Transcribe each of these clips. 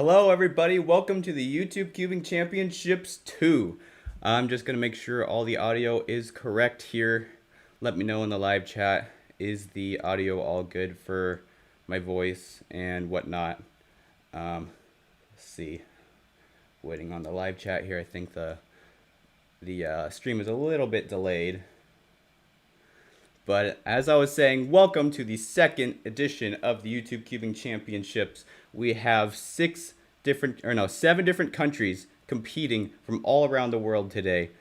Hello everybody, welcome to the YouTube Cubing Championships 2. I'm just going to make sure all the audio is correct here. Let me know in the live chat, is the audio all good for my voice and whatnot. Let's see, waiting on the live chat here. I think the stream is a little bit delayed. But as I was saying, welcome to the second edition of the YouTube Cubing Championships. We have seven different countries competing from all around the world today.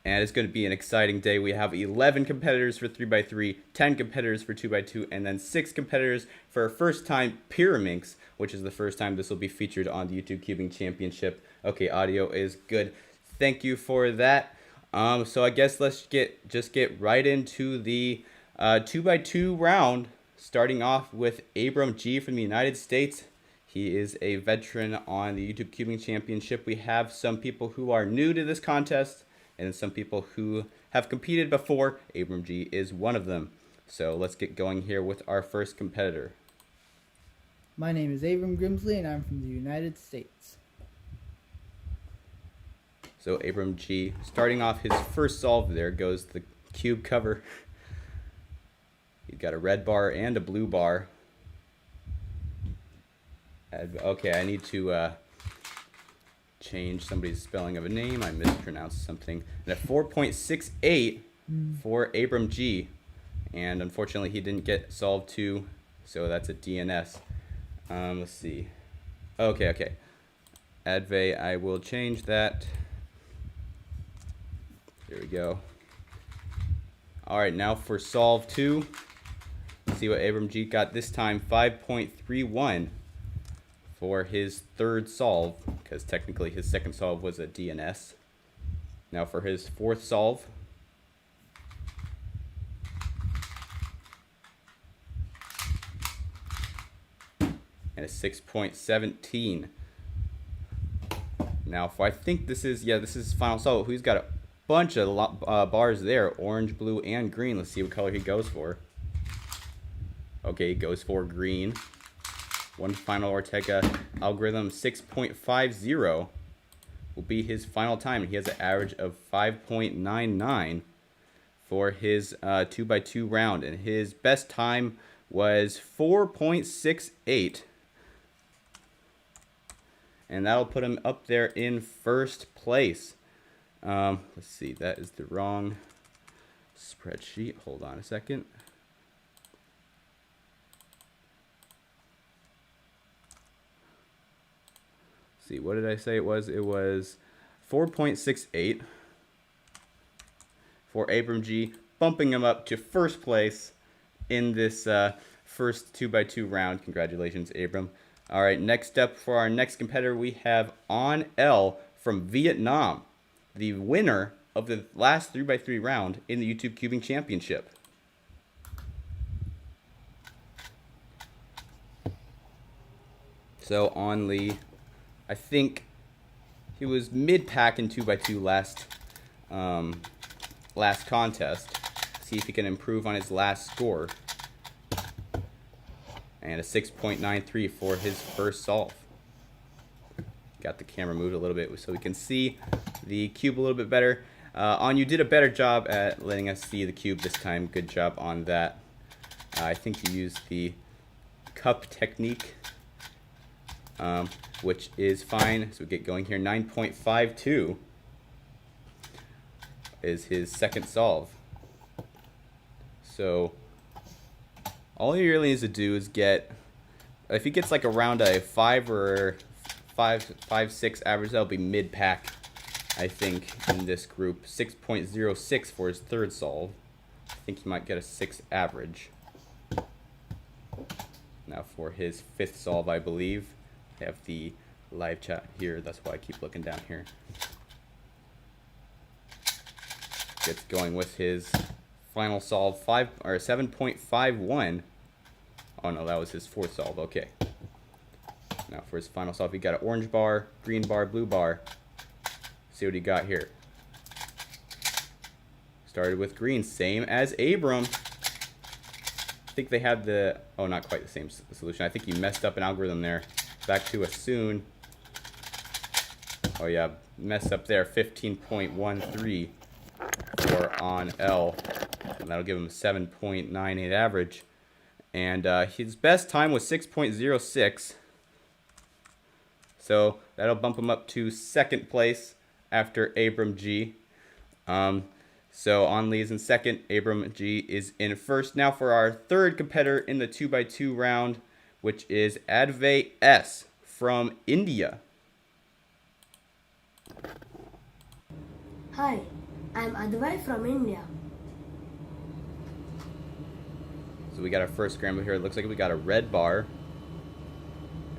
And it's going to be an exciting day. We have 11 competitors for 3x3, 10 competitors for 2x2, and then 6 competitors for our first time Pyraminx, which is the first time this will be featured on the YouTube Cubing Championship. Okay, audio is good. Thank you for that. So I guess let's just get right into the 2x2 round, starting off with Abram G from the United States. He is a veteran on the YouTube Cubing Championship. We have some people who are new to this contest and some people who have competed before. Abram G is one of them. So let's get going here with our first competitor. My name is Abram Grimsley and I'm from the United States. So Abram G, starting off his first solve, there goes the cube cover. He's got a red bar and a blue bar. Okay, I need to change somebody's spelling of a name. I mispronounced something. And a 4.68 for Abram G. And unfortunately, he didn't get solved 2, so that's a DNS. Let's see. Okay. Adve, I will change that. There we go. All right, now for solve 2. Let's see what Abram G got this time. 5.31 for his third solve, because technically his second solve was a DNS. Now for his fourth solve. And a 6.17. Now for, I think this is his final solve. He's got a bunch of bars there, orange, blue, and green. Let's see what color he goes for. Okay, he goes for green. One final Ortega algorithm, 6.50 will be his final time. He has an average of 5.99 for his 2x2 round, and his best time was 4.68. And that'll put him up there in first place. Let's see, that is the wrong spreadsheet. Hold on a second. See, what did I say it was? It was 4.68 for Abram G, bumping him up to first place in this first 2x2 round. Congratulations, Abram. All right, next up for our next competitor, we have On L from Vietnam, the winner of the last 3x3 round in the YouTube Cubing Championship. So On Lee, I think he was mid-pack in 2x2 last contest. See if he can improve on his last score. And a 6.93 for his first solve. Got the camera moved a little bit so we can see the cube a little bit better. You did a better job at letting us see the cube this time. Good job on that. I think you used the cup technique, which is fine. So we get going here. 9.52 is his second solve. So all he really needs to do is get, if he gets like around a 5 or 5.6 average, that'll be mid-pack, I think, in this group. 6.06 for his third solve. I think he might get a 6 average. Now for his fifth solve, I believe, I have the live chat here. That's why I keep looking down here. Gets going with his final solve, 7.51. Oh no, that was his fourth solve. Okay. Now for his final solve, he got an orange bar, green bar, blue bar. See what he got here. Started with green, same as Abram. I think they had the, oh, not quite the same solution. I think he messed up an algorithm there. Back to us soon. Oh yeah, mess up there. 15.13 for on L. And that'll give him a 7.98 average. And his best time was 6.06. So that'll bump him up to second place after Abram G. So On Lee is in second. Abram G is in first. Now for our third competitor in the 2x2 round, which is Advay S from India. Hi, I'm Advay from India. So we got our first scramble here. It looks like we got a red bar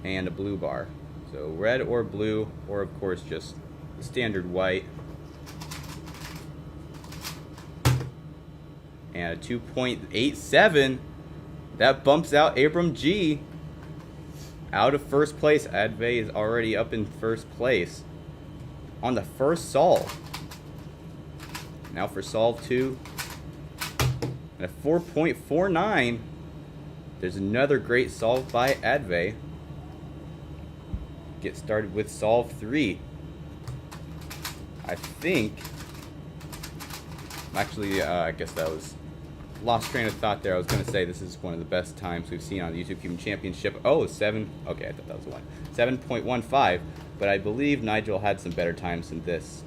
and a blue bar. So red or blue, or of course just standard white. And a 2.87. That bumps out Abram G out of first place. Advay is already up in first place on the first solve. Now for solve 2. And a 4.49. There's another great solve by Advay. Get started with solve 3. I think, actually, I guess that was lost train of thought there. I was going to say this is one of the best times we've seen on the YouTube Cubing Championship. Oh, 7. Okay, I thought that was one. 7.15. But I believe Nigel had some better times than this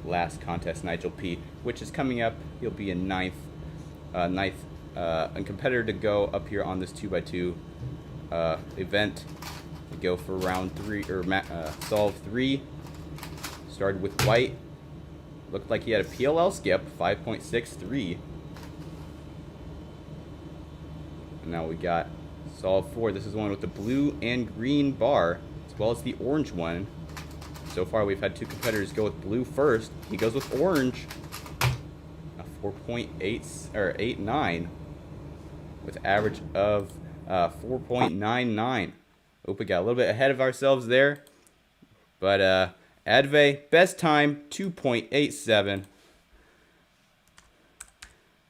last contest. Nigel P, which is coming up. He'll be in ninth competitor to go up here on this 2x2 event. We go for round 3 or solve 3. Started with white. Looked like he had a PLL skip, 5.63. And now we got solve 4. This is the one with the blue and green bar, as well as the orange one. So far, we've had 2 competitors go with blue first. He goes with orange. A 4.8 or 8.9 with average of 4.99. Hope we got a little bit ahead of ourselves there. But Advay, best time, 2.87.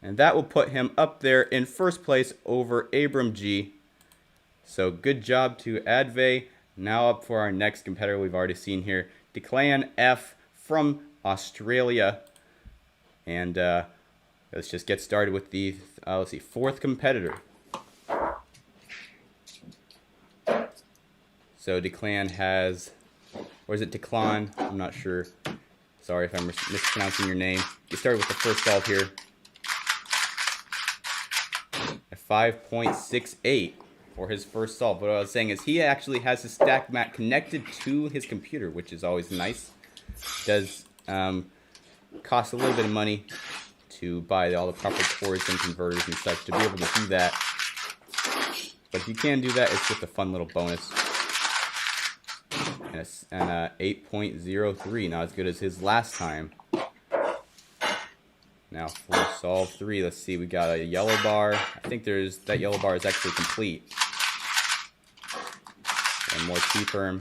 And that will put him up there in first place over Abram G. So good job to Advay. Now up for our next competitor we've already seen here, Declan F from Australia. And let's just get started with the, let's see, fourth competitor. So Declan has, or is it Declan? I'm not sure. Sorry if I'm mispronouncing your name. Get started with the first solve here. At 5.68 for his first solve. What I was saying is he actually has his stack mat connected to his computer, which is always nice. Does cost a little bit of money to buy all the proper cords and converters and such to be able to do that. But if you can do that, it's just a fun little bonus. And a 8.03, not as good as his last time. Now for solve 3, let's see, we got a yellow bar. I think that yellow bar is actually complete. And more T-perm.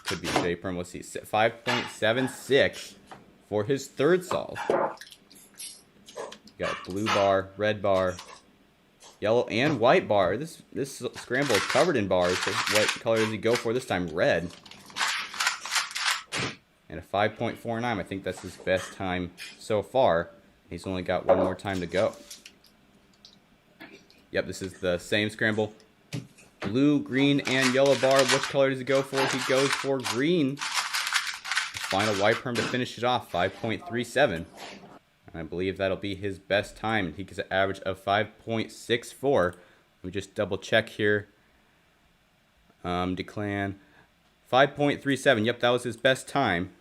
Could be J-perm. Let's see, 5.76 for his third solve. Got a blue bar, red bar, yellow and white bar. This scramble is covered in bars. So what color does he go for this time? Red. And a 5.49. I think that's his best time so far. He's only got one more time to go. Yep, this is the same scramble. Blue, green, and yellow bar. Which color does he go for? He goes for green. Final white perm to finish it off, 5.37. And I believe that'll be his best time. He gets an average of 5.64. Let me just double check here. Declan. 5.37. Yep, that was his best time.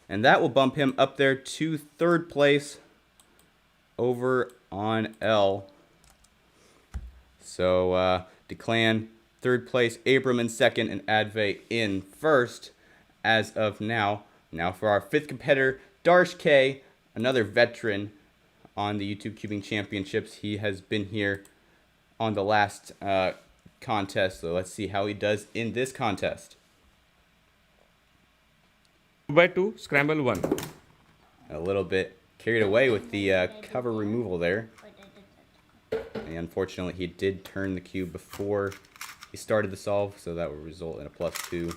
And that will bump him up there to third place over on L. So Declan third place, Abram in second, and Advay in first as of now. Now for our fifth competitor, Darsh K, another veteran on the YouTube Cubing Championships. He has been here on the last contest, so let's see how he does in this contest. 2x2 scramble 1. A little bit carried away with the cover removal there. And unfortunately, he did turn the cube before he started the solve, so that would result in a +2.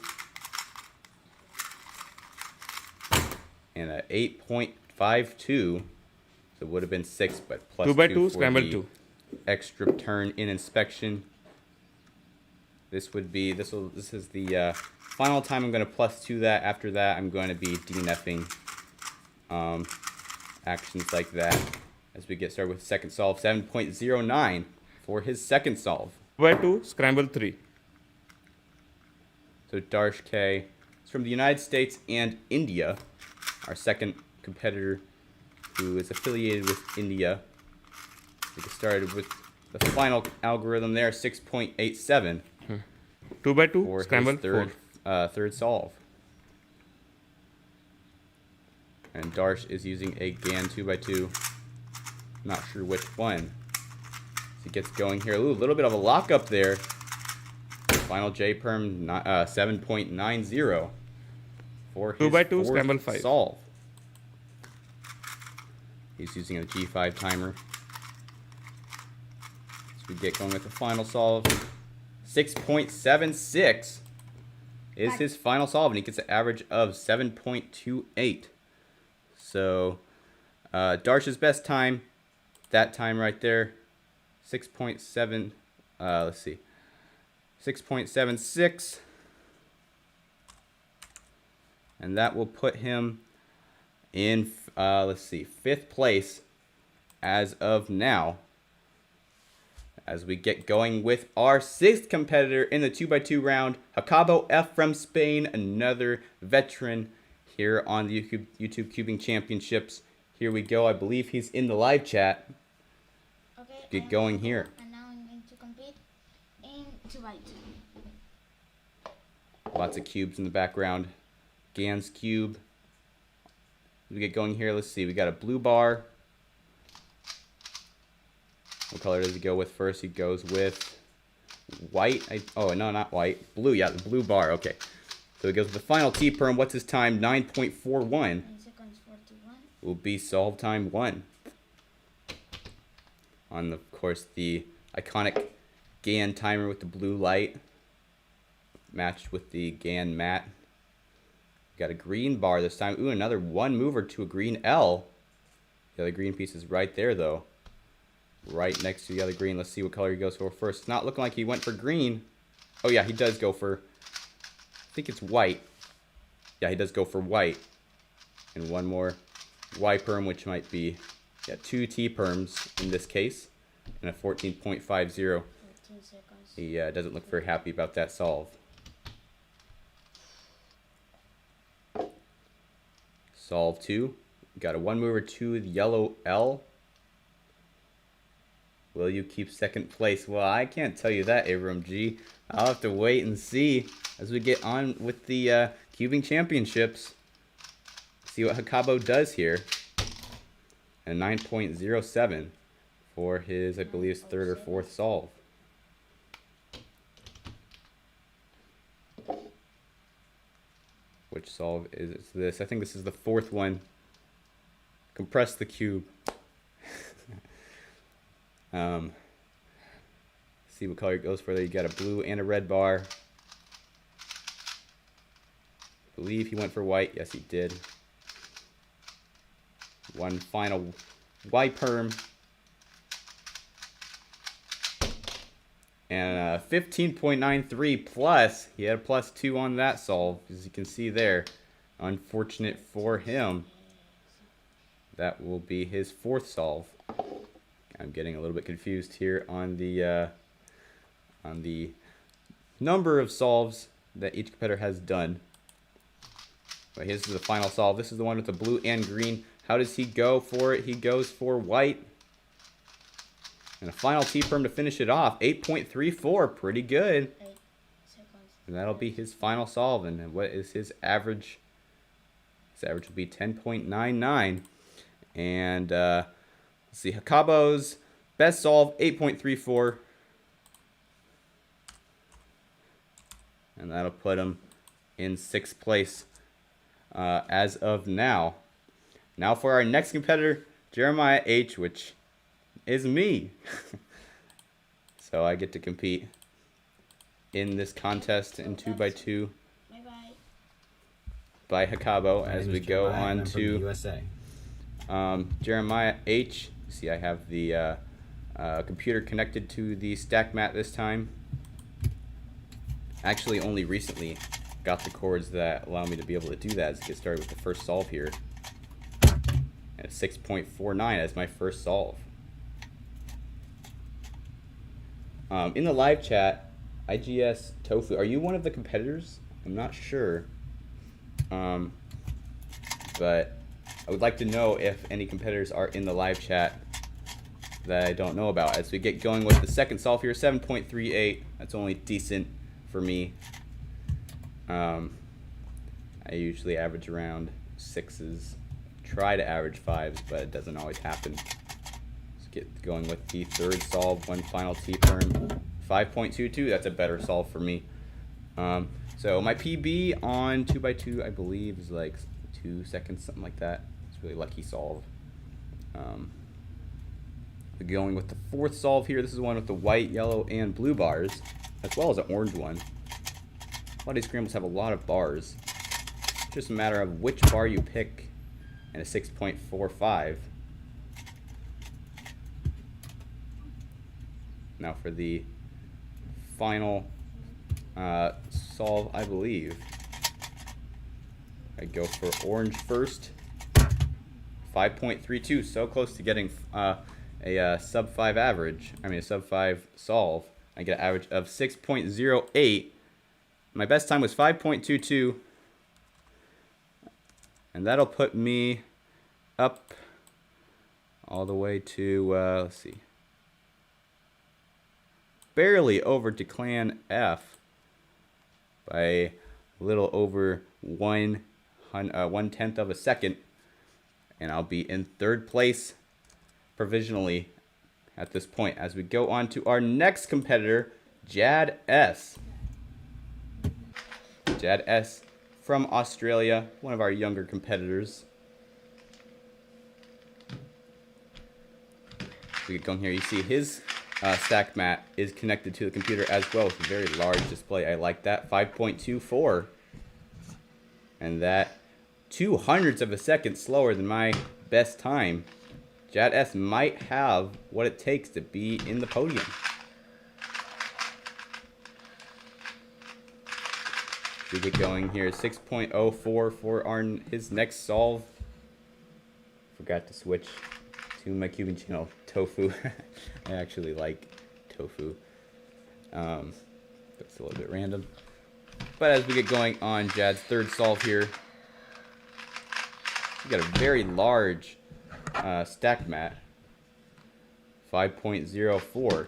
and a 8.52. So it would have been 6, but plus 2 by 2 2, for scramble the 2. extra turn in inspection. This would be this is the final time I'm going to plus 2 that. After that, I'm going to be DNFing actions like that as we get started with second solve. 7.09 for his second solve. 2 by 2, scramble 3. So Darsh K is from the United States and India, our second competitor who is affiliated with India. We get started with the final algorithm there, 6.87 2 by 2, for scramble his third, 4. third solve. And Darsh is using a GAN 2x2. Not sure which one. So he gets going here. Ooh, a little bit of a lockup there. Final J-perm 7.90 for his 2 by 2, fourth scramble 5. solve. He's using a G5 timer. So we get going with the final solve. 6.76 is his final solve, and he gets an average of 7.28. So Darsh's best time, that time right there, 6.7. Let's see, 6.76, and that will put him in let's see, 5th place as of now, as we get going with our 6th competitor in the 2x2 round, Jacobo F from Spain, another veteran here on the YouTube Cubing Championships. Here we go. I believe he's in the live chat. Okay. Get going here. And now I'm going to compete in 2x2. Lots of cubes in the background. Gan's cube. We get going here. Let's see. We got a blue bar. What color does he go with first? He goes with white. Oh, no, not white. Blue. Yeah, the blue bar. Okay. So he goes with the final T-perm. What's his time? 9.41. 9 seconds 41. Will be solve time 1. On, of course, the iconic GAN timer with the blue light. Matched with the GAN mat. Got a green bar this time. Ooh, another one mover to a green L. The other green piece is right there, though. Right next to the other green. Let's see what color he goes for first. It's not looking like he went for green. Oh, yeah, he does go for... I think it's white. Yeah, he does go for white. And one more Y perm, which might be... Yeah, 2 T perms in this case. And a 14.50. 14 seconds. He doesn't look very happy about that solve. Solve 2. Got a one mover to the yellow L. Will you keep second place? Well, I can't tell you that, Abram G. I'll have to wait and see as we get on with the Cubing Championships. See what Jacobo does here. And 9.07 for his, I believe, 3rd or 4th solve. Which solve is this? I think this is the 4th one. Compress the cube. See what color it goes for there. You got a blue and a red bar. I believe he went for white. Yes, he did. One final white perm. And 15.93 plus. He had a plus 2 on that solve, as you can see there. Unfortunate for him. That will be his 4th solve. I'm getting a little bit confused here on the number of solves that each competitor has done. But this is the final solve. This is the one with the blue and green. How does he go for it? He goes for white. And a final T-perm to finish it off. 8.34. Pretty good. 8 seconds. And that'll be his final solve. And what is his average? His average will be 10.99. And let's see. Jacobo's best solve, 8.34. And that'll put him in 6th place as of now. Now for our next competitor, Jeremiah H., which is me. So I get to compete in this contest in 2x2. Bye-bye. by Hakabo My as name we is go Jeremiah, and on I'm from the to USA. Jeremiah H. See, I have the computer connected to the stack mat this time. Actually, only recently got the cords that allow me to be able to do that. Let's get started with the first solve here. And a 6.49 as my first solve. In the live chat, IGS Tofu, are you one of the competitors? I'm not sure. But I would like to know if any competitors are in the live chat that I don't know about. As we get going with the second solve here, 7.38. That's only decent for me. I usually average around 6s. Try to average 5s, but it doesn't always happen. Let's get going with the third solve, one final T-perm. 5.22, that's a better solve for me. So my PB on 2x2, I believe, is like 2 seconds, something like that. It's a really lucky solve. We're going with the fourth solve here. This is one with the white, yellow, and blue bars, as well as an orange one. A lot of these scrambles have a lot of bars. It's just a matter of which bar you pick, and a 6.45. Now for the final solve, I believe. I go for orange first. 5.32, so close to getting a sub 5 average. I mean a sub 5 solve. I get an average of 6.08. My best time was 5.22. And that'll put me up all the way to, let's see, barely over to Clan F by a little over 1/10 of a second. And I'll be in third place provisionally at this point as we go on to our next competitor, Jad S. Jad S from Australia, one of our younger competitors. We get going here. You see his stack mat is connected to the computer as well with a very large display. I like that. 5.24. And that 0.02 of a second slower than my best time. Jad S might have what it takes to be in the podium. We get going here. 6.04 for his next solve. Forgot to switch to my Cuban channel, Tofu. I actually like Tofu. That's a little bit random. But as we get going on Jad's third solve here, we got a very large stack mat. 5.04.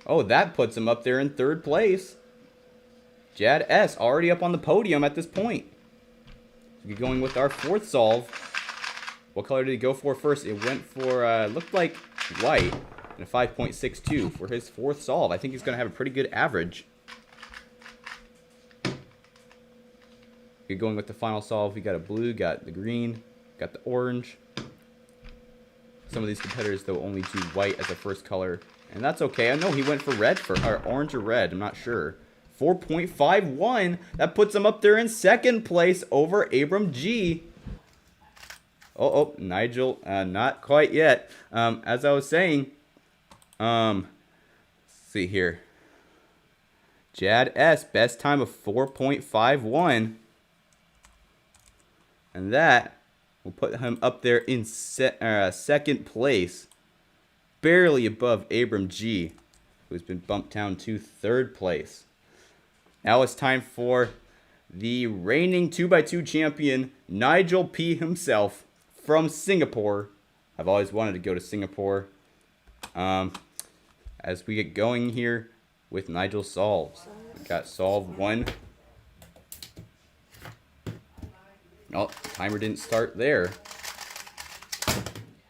Oh, that puts him up there in third place. Jad S already up on the podium at this point. We're going with our fourth solve. What color did he go for first? It went for, looked like white, and a 5.62 for his fourth solve. I think he's going to have a pretty good average. We're going with the final solve. We got a blue, got the green, got the orange. Some of these competitors, though, only do white as a first color, and that's okay. I know he went for red, or orange or red, I'm not sure. 4.51. That puts him up there in second place over Abram G. Oh, Nigel, not quite yet. As I was saying, let's see here. Jad S, best time of 4.51. And that will put him up there in second place. Barely above Abram G, who's been bumped down to third place. Now it's time for the reigning 2x2 champion, Nigel P himself, from Singapore. I've always wanted to go to Singapore. As we get going here with Nigel's solves. We got solve 1. Oh, timer didn't start there.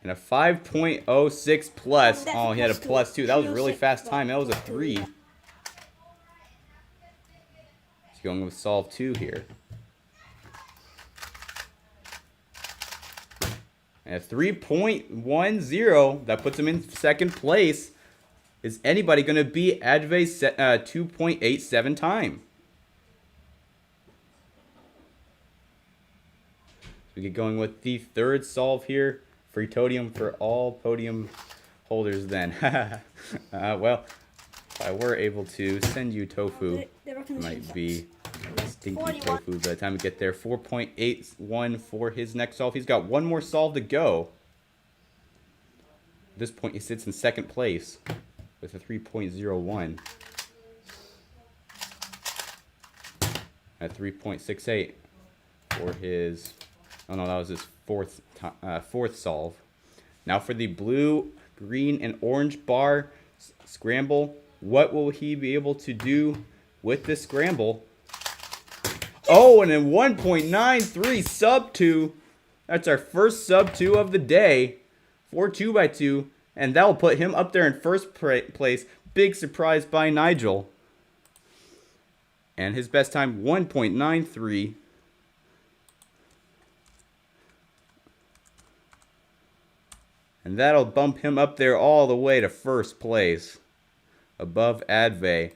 And a 5.06 plus. Oh, he had a plus 2. That was a really fast time. That was a 3. He's going with solve 2 here. And a 3.10. That puts him in second place. Is anybody going to beat Adve's 2.87 time? We get going with the third solve here. Free Toadium for all podium holders then. Well, if I were able to send you tofu, it might be stinky 41. tofu by the time we get there. 4.81 for his next solve. He's got one more solve to go. At this point, he sits in second place with a 3.01. At 3.68 for his, oh no, that was his fourth solve. Now for the blue, green, and orange bar scramble. What will he be able to do with this scramble? Oh, and then 1.93 sub 2. That's our first sub 2 of the day for 2x2. And that will put him up there in first place. Big surprise by Nigel. And his best time, 1.93. And that'll bump him up there all the way to first place, above Adve,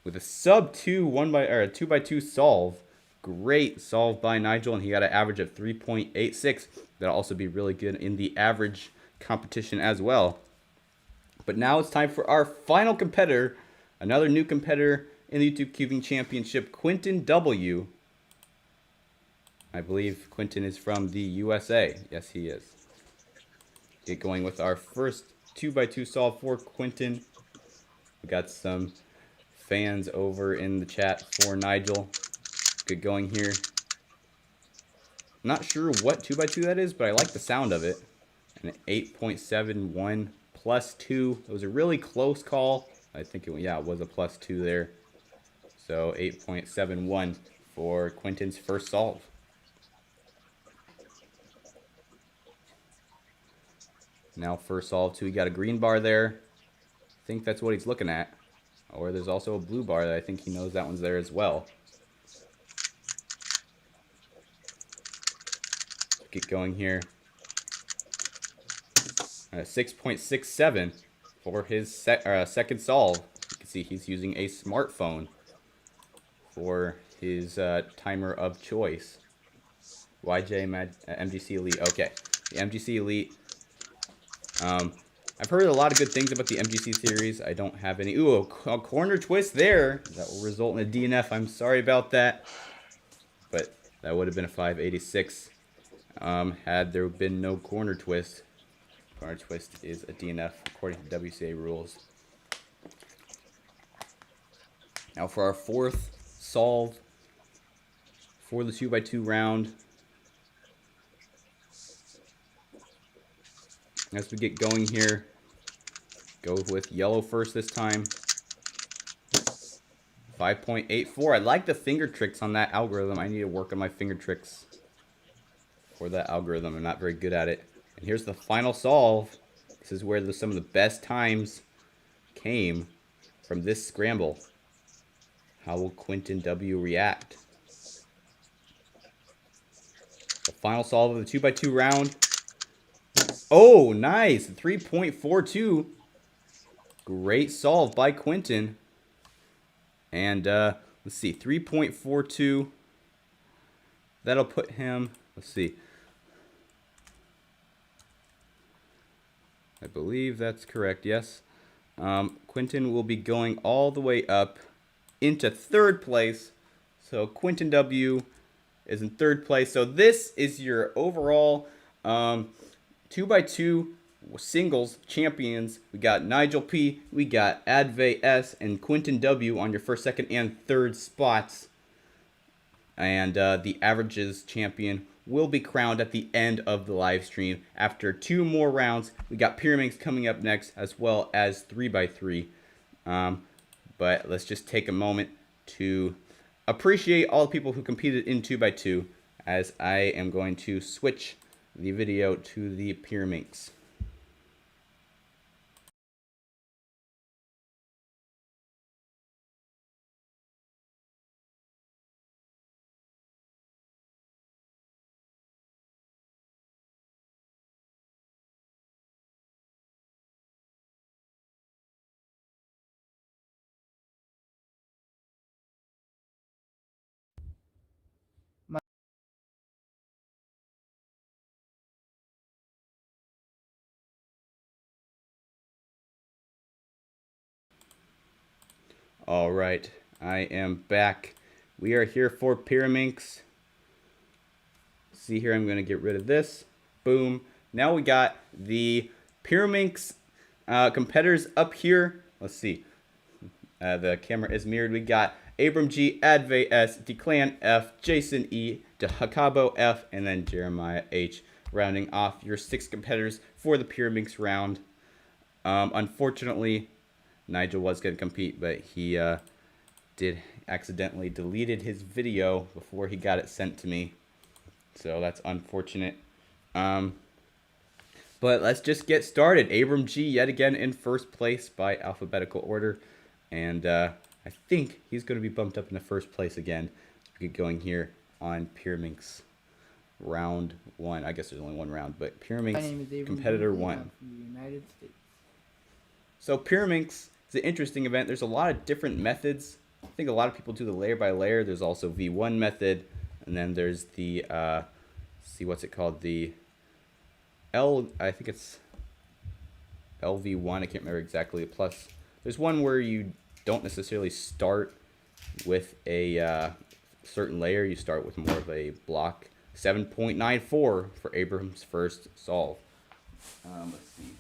with a sub 2 2x2 solve. Great solve by Nigel, and he got an average of 3.86. That'll also be really good in the average competition as well. But now it's time for our final competitor, another new competitor in the YouTube Cubing Championship, Quentin W. I believe Quentin is from the USA. Yes, he is. Get going with our first 2x2 solve for Quentin. We got some fans over in the chat for Nigel. Get going here. Not sure what 2x2 that is, but I like the sound of it. And an 8.71 plus 2. It was a really close call. I think it was a plus 2 there. So 8.71 for Quentin's first solve. Now first solve 2, he got a green bar there. I think that's what he's looking at. Or there's also a blue bar that I think he knows that one's there as well. Get going here. 6.67 for his second solve. You can see he's using a smartphone for his timer of choice. YJ MGC Elite. Okay, the MGC Elite. I've heard a lot of good things about the MGC series. I don't have any. Ooh, a corner twist there. That will result in a DNF. I'm sorry about that. But that would have been a 586 had there been no corner twist. Corner twist is a DNF according to WCA rules. Now for our fourth solve for the 2x2 round. As we get going here, go with yellow first this time. 5.84. I like the finger tricks on that algorithm. I need to work on my finger tricks for that algorithm. I'm not very good at it. And here's the final solve. This is where some of the best times came from this scramble. How will Quentin W react? The final solve of the 2x2 round. Oh, nice. 3.42. Great solve by Quentin. And let's see, 3.42. That'll put him, let's see. I believe that's correct, yes. Quentin will be going all the way up into third place. So Quentin W is in third place. So this is your overall 2x2 singles champions. We got Nigel P, we got Adve S, and Quentin W on your first, second, and third spots. And the averages champion will be crowned at the end of the live stream after 2 more rounds. We got Pyraminx coming up next, as well as 3x3. But let's just take a moment to appreciate all the people who competed in 2x2, as I am going to switch the video to the Pyraminx. All right, I am back. We are here for Pyraminx. See here, I'm going to get rid of this. Boom. Now we got the Pyraminx competitors up here. Let's see. The camera is mirrored. We got Abram G, Adve S, Declan F, Jason E, DeHakabo F, and then Jeremiah H, rounding off your 6 competitors for the Pyraminx round. Unfortunately, Nigel was going to compete, but he did accidentally deleted his video before he got it sent to me. So that's unfortunate. But let's just get started. Abram G yet again in first place by alphabetical order. And I think he's going to be bumped up into first place again. We get going here on Pyraminx round 1. I guess there's only one round, but My name is Pyraminx Abram competitor Grimsley, 1. I'm from the United States. So Pyraminx is an interesting event. There's a lot of different methods. I think a lot of people do the layer by layer. There's also V1 method, and then there's the see what's it called, the I think it's LV1. I can't remember exactly. Plus, there's one where you don't necessarily start with a certain layer. You start with more of a block. 7.94 for Abram's first solve. Let's see.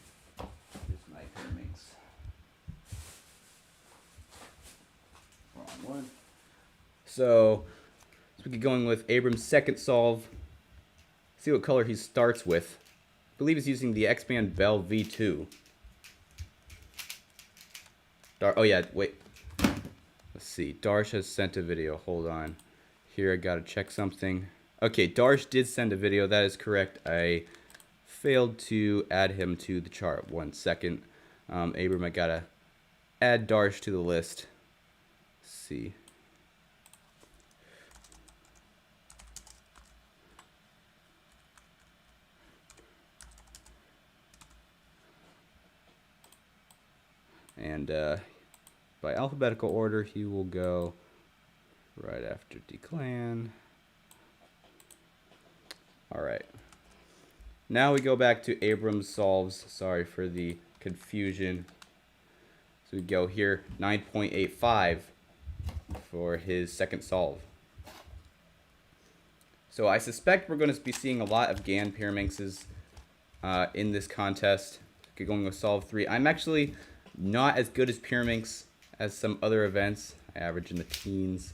Here's my Pyraminx. Wrong one. So we get going with Abram's second solve. See what color he starts with. I believe he's using the X-Band Bell V2. Oh yeah, wait. Let's see. Darsh has sent a video. Hold on. Here, I gotta check something. Okay, Darsh did send a video. That is correct. I failed to add him to the chart. 1 second. Abram, I gotta add Darsh to the list. Let's see. And by alphabetical order, he will go right after Declan. All right. Now we go back to Abram's solves. Sorry for the confusion. So we go here, 9.85 for his second solve. So I suspect we're going to be seeing a lot of GAN Pyraminxes in this contest. Get going with solve 3. I'm actually not as good as Pyraminx as some other events. I average in the teens.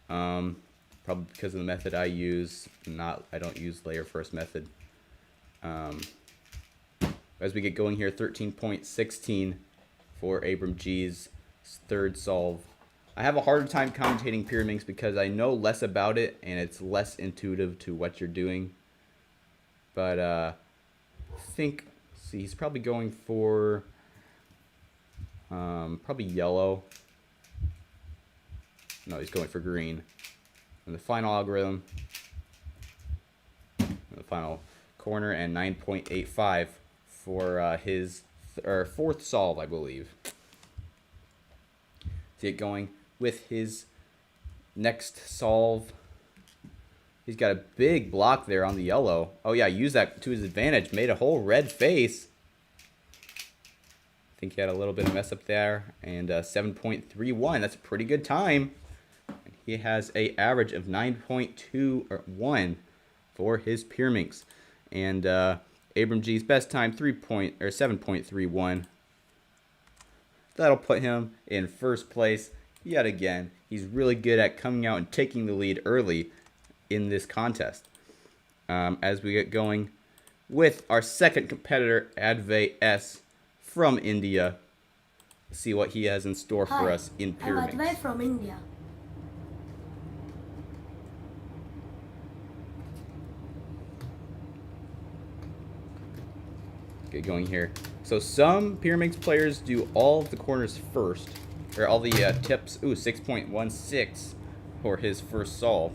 Probably because of the method I use. I don't use layer first method. As we get going here, 13.16 for Abram G's third solve. I have a harder time commentating Pyraminx because I know less about it and it's less intuitive to what you're doing. But I think, see, he's probably going for probably yellow. No, he's going for green. And the final algorithm, the final corner, and 9.85 for his fourth solve, I believe. To get going with his next solve. He's got a big block there on the yellow. Oh yeah, use that to his advantage. Made a whole red face. I think he had a little bit of mess up there. And 7.31. That's a pretty good time. And he has a average of 9.21 for his Pyraminx. And Abram G's best time 7.31. That'll put him in first place yet again. He's really good at coming out and taking the lead early in this contest. As we get going with our second competitor, Adve S from India. See what he has in store for Hi, us in I'm Pyraminx. Advai from India. Get going here. So some Pyraminx players do all of the corners first, or all the tips. Ooh, 6.16 for his first solve.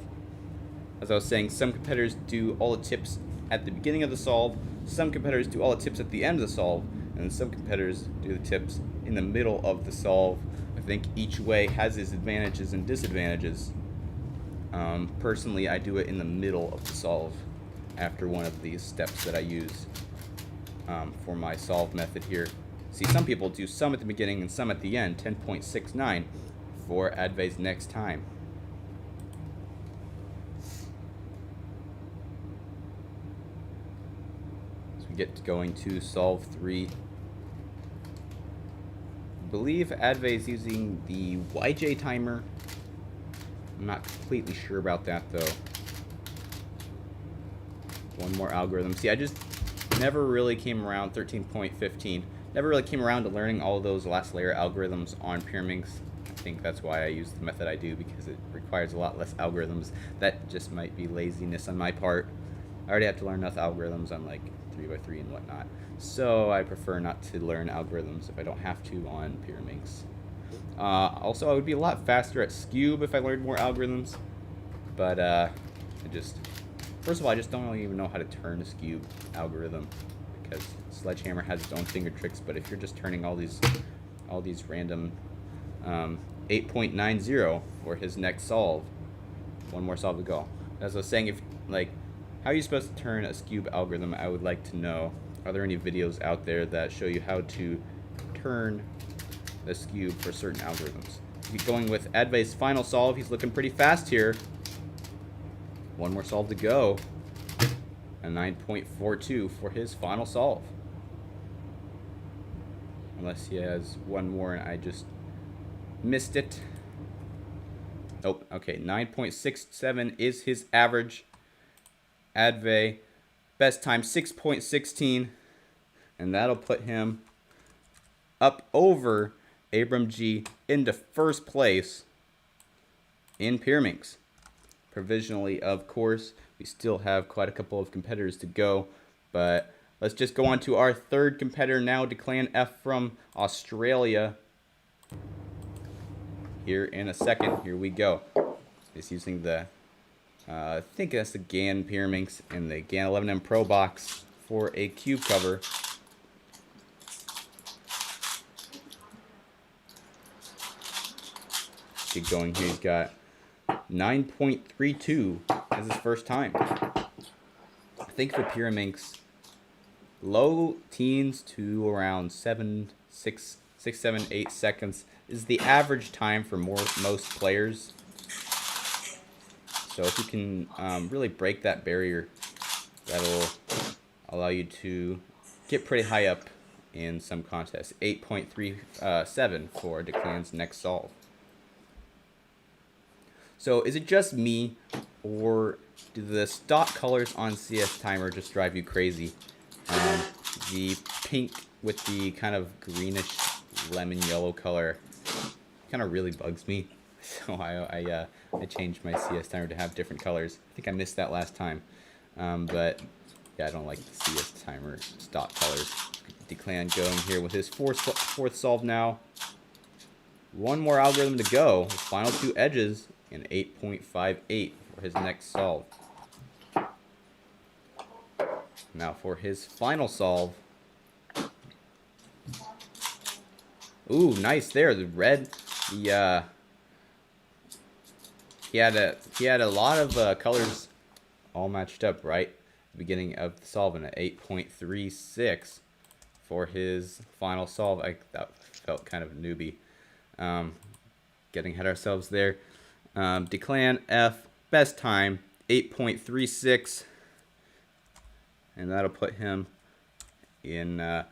As I was saying, some competitors do all the tips at the beginning of the solve, some competitors do all the tips at the end of the solve, and some competitors do the tips in the middle of the solve. I think each way has its advantages and disadvantages. Personally, I do it in the middle of the solve after one of these steps that I use for my solve method here. See, some people do some at the beginning and some at the end, 10.69. for Adve's next time. So we get going to solve 3. I believe Adve is using the YJ timer. I'm not completely sure about that though. One more algorithm. See, I just never really came around 13.15. Never really came around to learning all of those last layer algorithms on Pyraminx. I think that's why I use the method I do, because it requires a lot less algorithms. That just might be laziness on my part. I already have to learn enough algorithms on like 3x3 and whatnot. So I prefer not to learn algorithms if I don't have to on Pyraminx. Also, I would be a lot faster at Scube if I learned more algorithms. But first of all, I just don't even know how to turn a Scube algorithm, because Sledgehammer has its own finger tricks. But if you're just turning all these random 8.90 for his next solve, one more solve to go. As I was saying, if like, how are you supposed to turn a Scube algorithm? I would like to know. Are there any videos out there that show you how to turn the Scube for certain algorithms? Keep going with Adve's final solve. He's looking pretty fast here. One more solve to go. A 9.42 for his final solve. Unless he has one more and I just missed it. Oh, okay. 9.67 is his average. Adve, best time 6.16. And that'll put him up over Abram G into first place in Pyraminx. Provisionally, of course. We still have quite a couple of competitors to go, but let's just go on to our third competitor now, Declan F from Australia. Here in a second. Here we go. He's using the, I think that's the GAN Pyraminx and the GAN 11M Pro box for a cube cover. Keep going here. He's got 9.32 as his first time. I think for Pyraminx, low teens to around 7, 6, 7, 8 seconds is the average time for most players. So if you can really break that barrier, that'll allow you to get pretty high up in some contests. 8.37 for Declan's next solve. So is it just me, or do the stock colors on CS Timer just drive you crazy? The pink with the kind of greenish lemon yellow color kind of really bugs me. So I changed my CS Timer to have different colors. I think I missed that last time. But yeah, I don't like the CS Timer stock colors. Declan going here with his fourth solve now. One more algorithm to go. His final 2 edges. And 8.58 for his next solve. Now for his final solve. Ooh, nice there. The red. He had a lot of colors all matched up right at the beginning of the solve, and an 8.36 for his final solve. That felt kind of newbie. Getting ahead of ourselves there. Declan F, best time, 8.36. And that'll put him in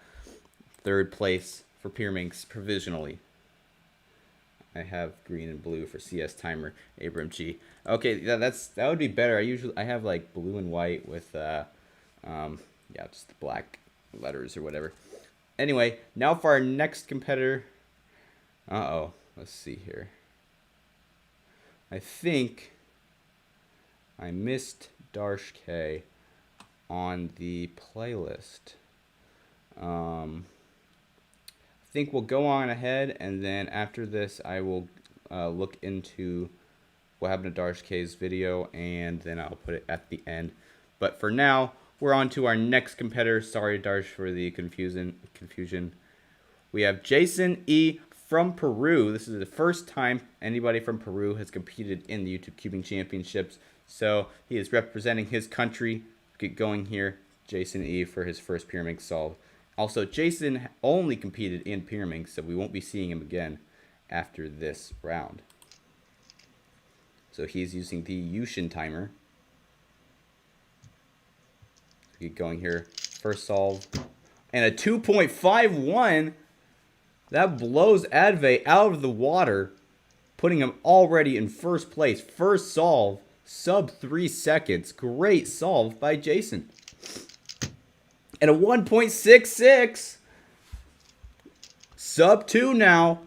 third place for Pyraminx provisionally. I have green and blue for CS Timer, Abram G. Okay, that would be better. I have like blue and white with yeah, just the black letters or whatever. Anyway, now for our next competitor. Let's see here. I think I missed Darsh K on the playlist. I think we'll go on ahead, and then after this I will look into what happened to Darsh K's video, and then I'll put it at the end. But for now, we're on to our next competitor. Sorry, Darsh, for the confusion. We have Jason E from Peru. This is the first time anybody from Peru has competed in the YouTube Cubing Championships. So he is representing his country. Get going here. Jason E for his first Pyraminx solve. Also, Jason only competed in Pyraminx, so we won't be seeing him again. after this round. So he's using the Yushin timer. Keep going here. First solve. And a 2.51. That blows Adve out of the water, putting him already in first place. First solve, sub 3 seconds. Great solve by Jason. And a 1.66. Sub 2 now.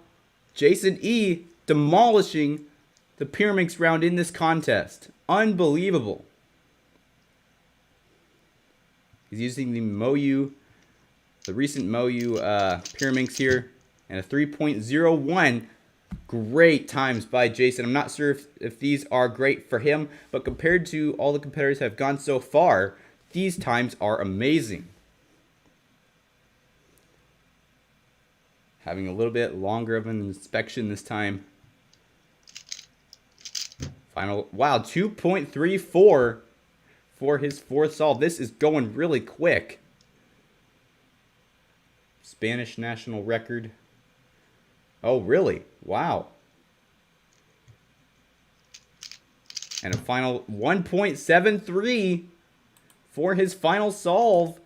Jason E demolishing the Pyraminx round in this contest. Unbelievable. He's using the Moyu, the recent Moyu Pyraminx here. And a 3.01. Great times by Jason. I'm not sure if these are great for him, but compared to all the competitors that have gone so far, these times are amazing. Having a little bit longer of an inspection this time. Final, wow, 2.34 for his fourth solve. This is going really quick. Spanish national record. Oh, really? Wow. And a final 1.73 for his final solve.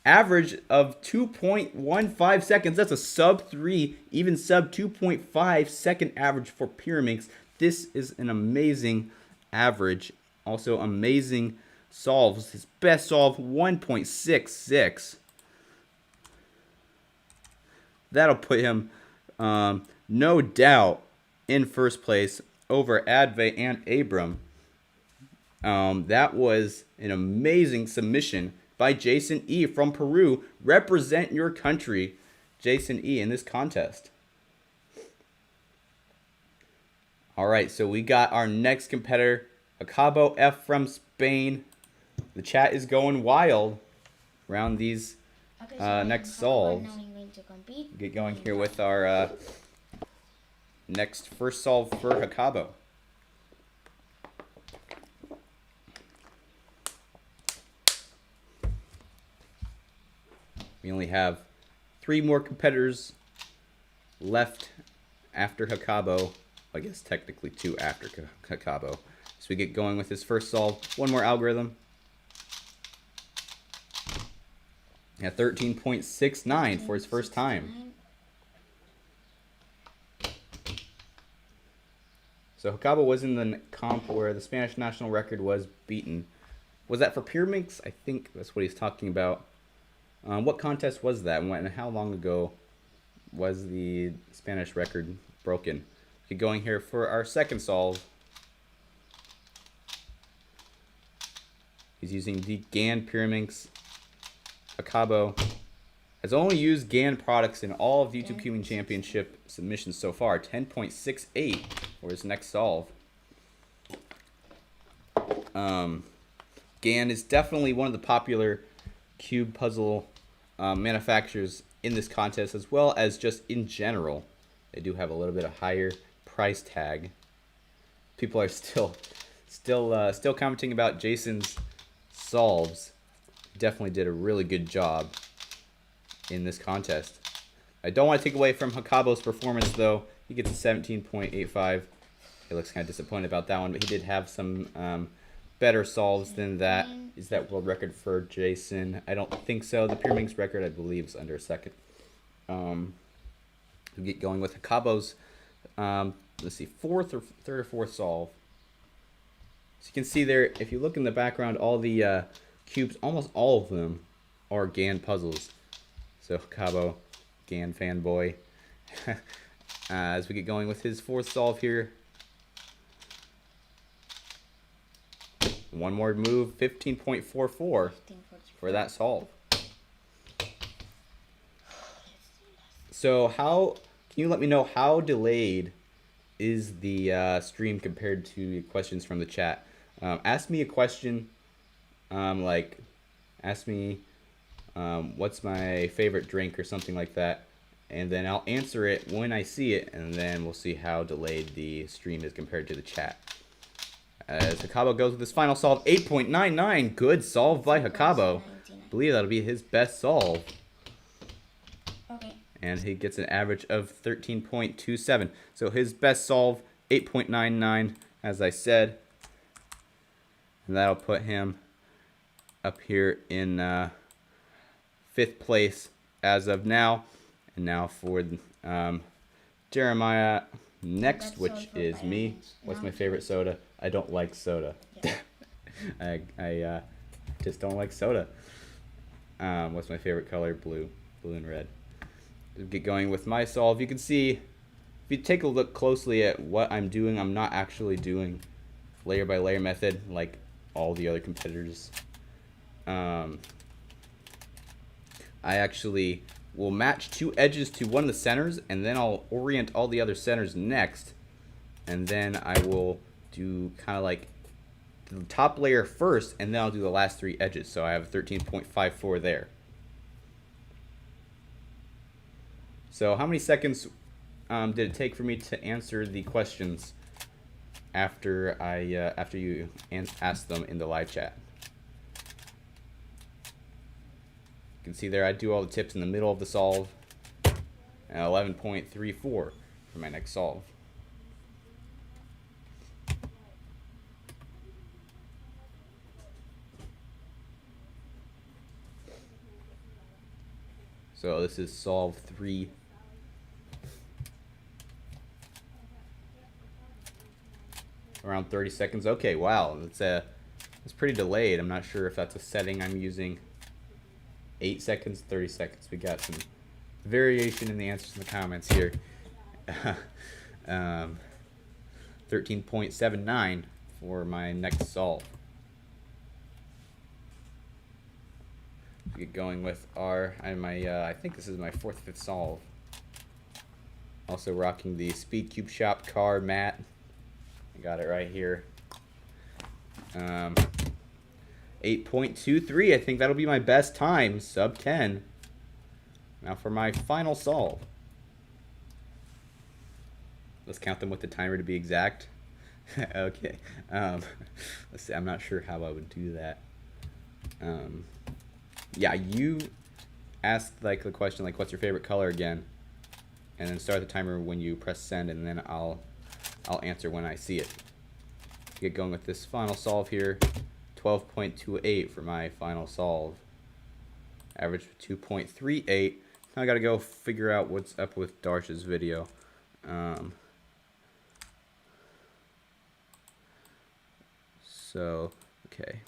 Average of 2.15 seconds. That's a sub 3, even sub 2.5 second average for Pyraminx. This is an amazing average. Also amazing solves. His best solve, 1.66. That'll put him, no doubt, in first place over Adve and Abram. That was an amazing submission by Jason E from Peru. Represent your country, Jason E, in this contest. All right, so we got our next competitor, Acabo F from Spain. The chat is going wild around these Okay, so next solves. now I'm going to compete. Get going here with our next first solve for Acabo. We only have 3 more competitors left after Acabo. I guess technically 2 after Acabo. So we get going with his first solve. One more algorithm. At 13.69 for his first time. So Acabo was in the comp where the Spanish national record was beaten. Was that for Pyraminx? I think that's what he's talking about. What contest was that? And how long ago was the Spanish record broken? Okay, going here for our second solve. He's using the GAN Pyraminx. Acabo has only used GAN products in all of the YouTube Cubing Championship submissions so far. 10.68 for his next solve. GAN is definitely one of the popular cube puzzle manufacturers in this contest, as well as just in general. They do have a little bit of higher price tag. People are still commenting about Jason's solves. Definitely did a really good job in this contest. I don't want to take away from Acabo's performance, though. He gets a 17.85. He looks kind of disappointed about that one, but he did have some better solves than that. Is that world record for Jason? I don't think so. The Pyraminx record, I believe, is under a second. We get going with Acabo's, let's see, third or fourth solve. So you can see there, if you look in the background, all the cubes, almost all of them are GAN puzzles. So Acabo, GAN fanboy. As we get going with his fourth solve here. One more move, 15.44 for that solve. So how, can you let me know how delayed is the stream compared to questions from the chat? Ask me a question, like ask me what's my favorite drink or something like that, and then I'll answer it when I see it, and then we'll see how delayed the stream is compared to the chat. As Acabo goes with his final solve, 8.99. Good solve by Acabo. I believe that'll be his best solve. Okay. and he gets an average of 13.27. So his best solve, 8.99, as I said. And that'll put him up here in 5th place as of now. And now for Jeremiah next, That's which sold for is me. Pyraminx. What's Now my to- favorite soda? I don't like soda. Yeah. I just don't like soda. What's my favorite color? Blue. Blue and red. To get going with my solve, you can see, if you take a look closely at what I'm doing, I'm not actually doing layer by layer method like all the other competitors. I actually will match 2 edges to one of the centers, and then I'll orient all the other centers next, and then I will do kind of like the top layer first, and then I'll do the last 3 edges. So I have 13.54 there. So how many seconds did it take for me to answer the questions after you asked them in the live chat? You can see there I do all the tips in the middle of the solve, and 11.34 for my next solve. So this is solve 3. Around 30 seconds. Okay, wow, that's pretty delayed. I'm not sure if that's a setting I'm using. 8 seconds, 30 seconds. We got some variation in the answers in the comments here. 13.79 for my next solve. Get going with I think this is my 4th, 5th solve. Also rocking the Speed Cube Shop car mat. I got it right here. 8.23. I think that'll be my best time, sub 10. Now for my final solve. Let's count them with the timer to be exact. Okay. Let's see. I'm not sure how I would do that. Yeah, you ask like the question like, what's your favorite color again, and then start the timer when you press send, and then I'll answer when I see it. Get going with this final solve here. 12.28 for my final solve. Average 2.38. Now I gotta go figure out what's up with Darsh's video. So, okay.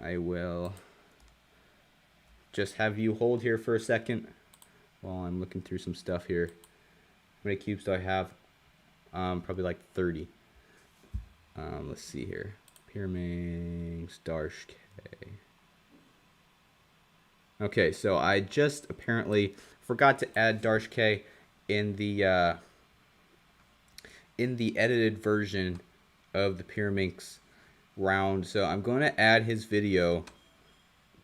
I will just have you hold here for a second while I'm looking through some stuff here. How many cubes do I have? Probably like 30. Let's see here. Pyraminx, Darsh K. Okay, so I just apparently forgot to add Darsh K in the edited version of the Pyraminx round. So I'm going to add his video,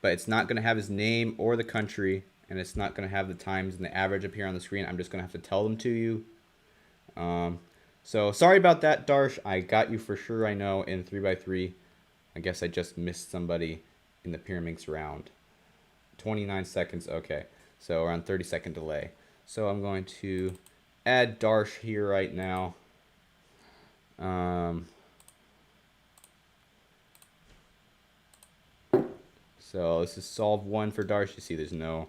but it's not going to have his name or the country, and it's not going to have the times and the average appear on the screen. I'm just going to have to tell them to you. So sorry about that, Darsh. I got you for sure, I know, in 3x3. I guess I just missed somebody in the Pyraminx round. 29 seconds, okay. So around 30-second delay. So I'm going to add Darsh here right now. So this is solve 1 for Darsh. You see there's no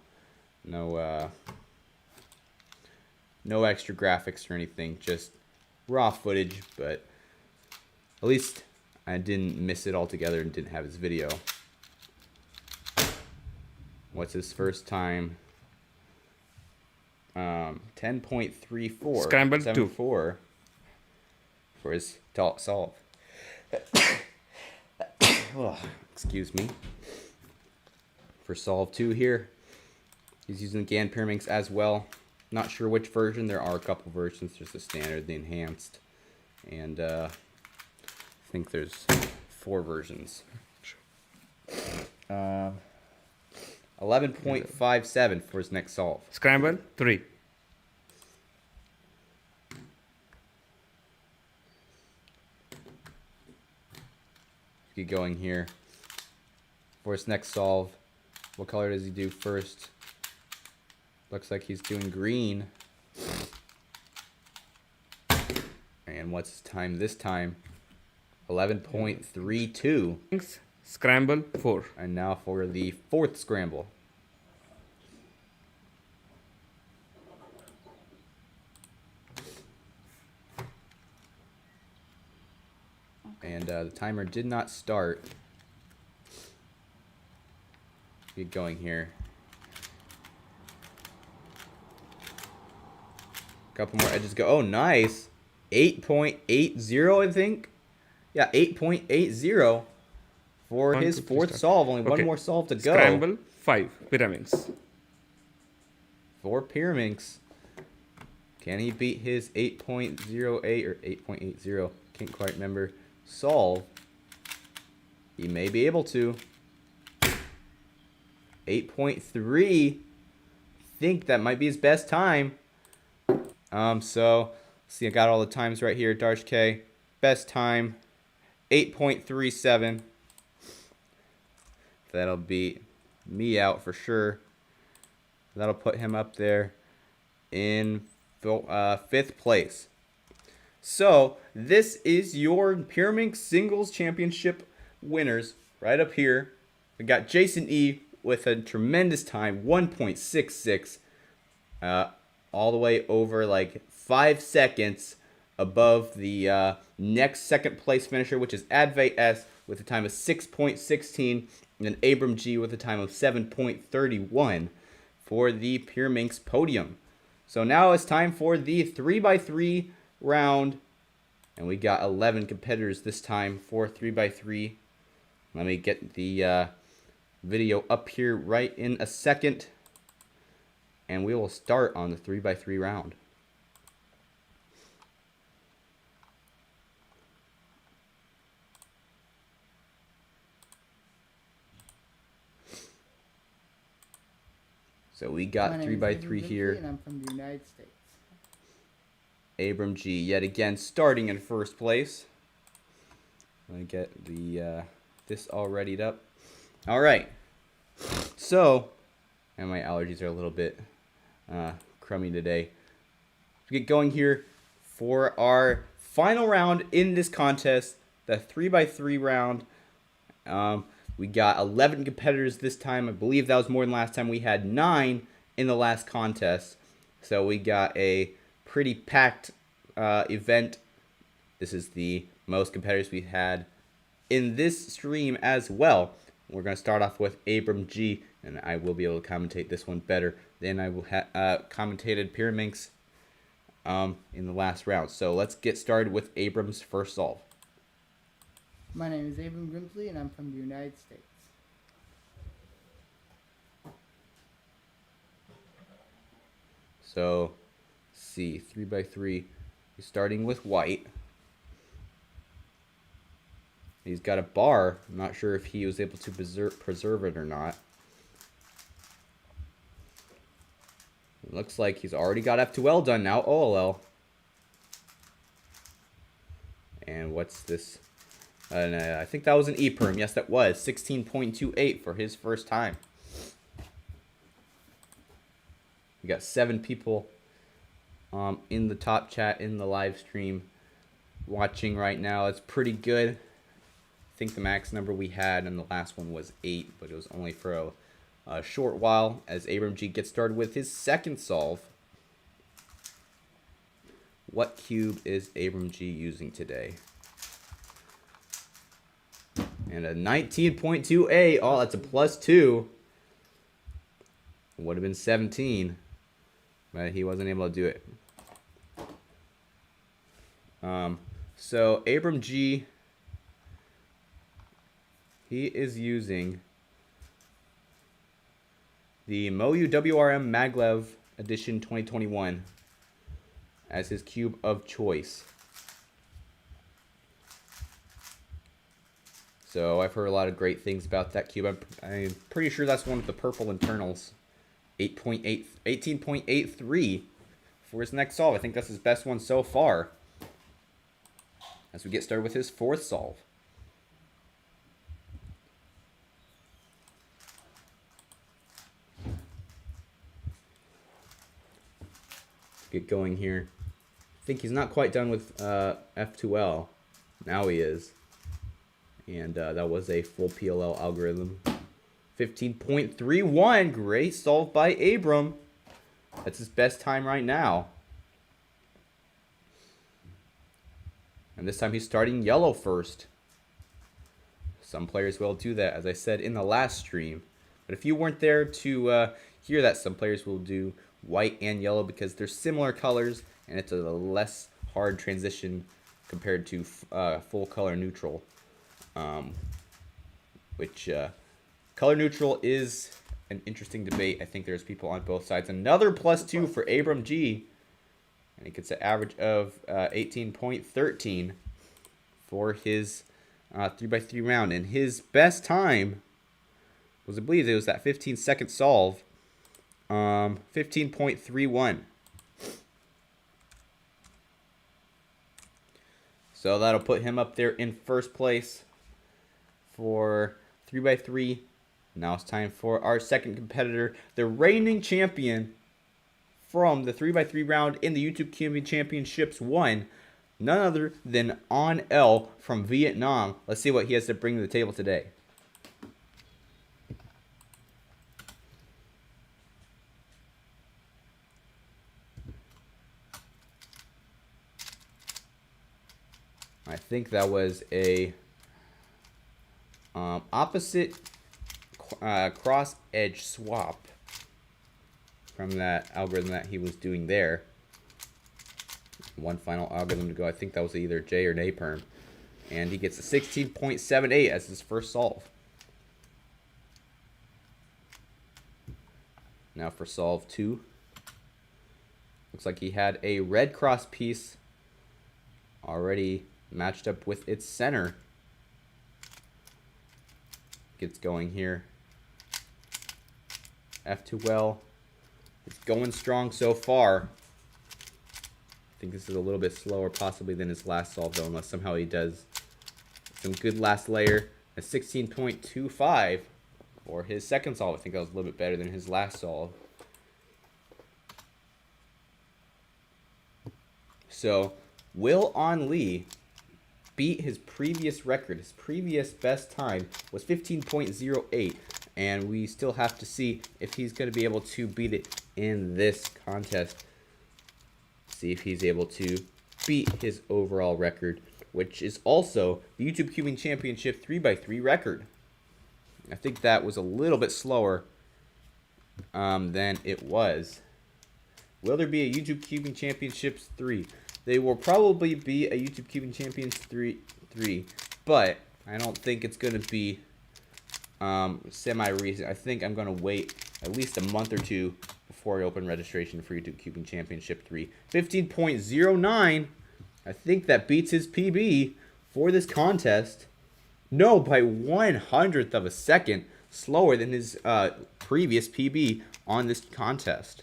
extra graphics or anything, just raw footage, but at least I didn't miss it altogether and didn't have his video. What's his first time? 10.34. Scramble 2. 74 for his solve. Oh, excuse me. For solve 2 here, he's using the GAN Pyraminx as well. Not sure which version. There are a couple versions. There's the standard, the enhanced, and I think there's 4 versions. 11.57 for his next solve. Scramble 3. Get going here. For his next solve, what color does he do first? Looks like he's doing green. And what's his time this time? 11.32. Scramble 4. And now for the fourth scramble. And the timer did not start. Get going here. Couple more edges go. Oh, nice. 8.80, I think. Yeah, 8.80 for his fourth solve. Only one more solve to go. Scramble 5. Pyraminx. For Pyraminx. Can he beat his 8.08 or 8.80? Can't quite remember. Solve. He may be able to. 8.3. Think that might be his best time. So see, I got all the times right here. Darsh K, best time 8.37. That'll beat me out for sure. That'll put him up there in 5th place. So this is your Pyraminx Singles Championship winners right up here. We got Jason E with a tremendous time, 1.66, all the way over like 5 seconds above the next second place finisher, which is Adve S with a time of 6.16, and then Abram G with a time of 7.31 for the Pyraminx podium. So now it's time for the 3x3 round, and we got 11 competitors this time for 3x3. Let me get the video up here right in a second, and we will start on the 3x3 round. So we got 3x3 here. And I'm from the United States. Abram G yet again starting in first place. Let me get the this all readied up. All right. So, and my allergies are a little bit crummy today. Let's get going here for our final round in this contest, the 3x3 round. We got 11 competitors this time. I believe that was more than last time. We had 9 in the last contest. So we got a pretty packed event. This is the most competitors we had in this stream as well. We're going to start off with Abram G, and I will be able to commentate this one better than I will commentated Pyraminx in the last round. So let's get started with Abram's first solve. My name is Abram Grimsley, and I'm from the United States. So, let's see, 3x3. He's starting with white. He's got a bar. I'm not sure if he was able to preserve it or not. It looks like he's already got F2L done now. OLL. And what's this? I think that was an E-perm. Yes, that was. 16.28 for his first time. We got 7 people in the top chat, in the live stream, watching right now. It's pretty good. I think the max number we had in the last one was 8, but it was only for a short while as Abram G gets started with his second solve. What cube is Abram G using today? And a 19.28. Oh, that's a +2. It would have been 17. But he wasn't able to do it. So Abram G, he is using the MoU WRM Maglev Edition 2021 as his cube of choice. So I've heard a lot of great things about that cube. I'm pretty sure that's one with the purple internals. 18.83 for his next solve. I think that's his best one so far. As we get started with his fourth solve. get going here. I think he's not quite done with F2L. Now he is. And that was a full PLL algorithm. 15.31. Great solve by Abram. That's his best time right now. And this time he's starting yellow first. Some players will do that, as I said in the last stream. But if you weren't there to hear that, some players will do white and yellow because they're similar colors and it's a less hard transition compared to full color neutral. Which color neutral is an interesting debate. I think there's people on both sides. Another +2 for Abram G. And he gets an average of 18.13 for his 3x3 round. And his best time was, I believe it was that 15-second solve. 15.31. So that'll put him up there in first place for 3x3. Now it's time for our second competitor, the reigning champion from the 3x3 round in the YouTube Cubing Championships 1. None other than On L from Vietnam. Let's see what he has to bring to the table today. I think that was a opposite cross edge swap from that algorithm that he was doing there. One final algorithm to go. I think that was either J or N perm. And he gets a 16.78 as his first solve. Now for solve 2. Looks like he had a red cross piece already matched up with its center. Gets going here. F2L. It's going strong so far. I think this is a little bit slower possibly than his last solve though, unless somehow he does some good last layer. A 16.25 for his second solve. I think that was a little bit better than his last solve. So Will On Lee beat his previous record. His previous best time was 15.08, and we still have to see if he's going to be able to beat it in this contest. See if he's able to beat his overall record, which is also the YouTube Cubing Championship 3x3 record. I think that was a little bit slower than it was. Will there be a YouTube Cubing Championships 3? They will probably be a YouTube Cubing Champions 3, but I don't think it's going to be semi-recent. I think I'm going to wait at least a month or two before I open registration for YouTube Cubing Championship 3. 15.09. I think that beats his PB for this contest. No, by 1/100th of a second slower than his previous PB on this contest.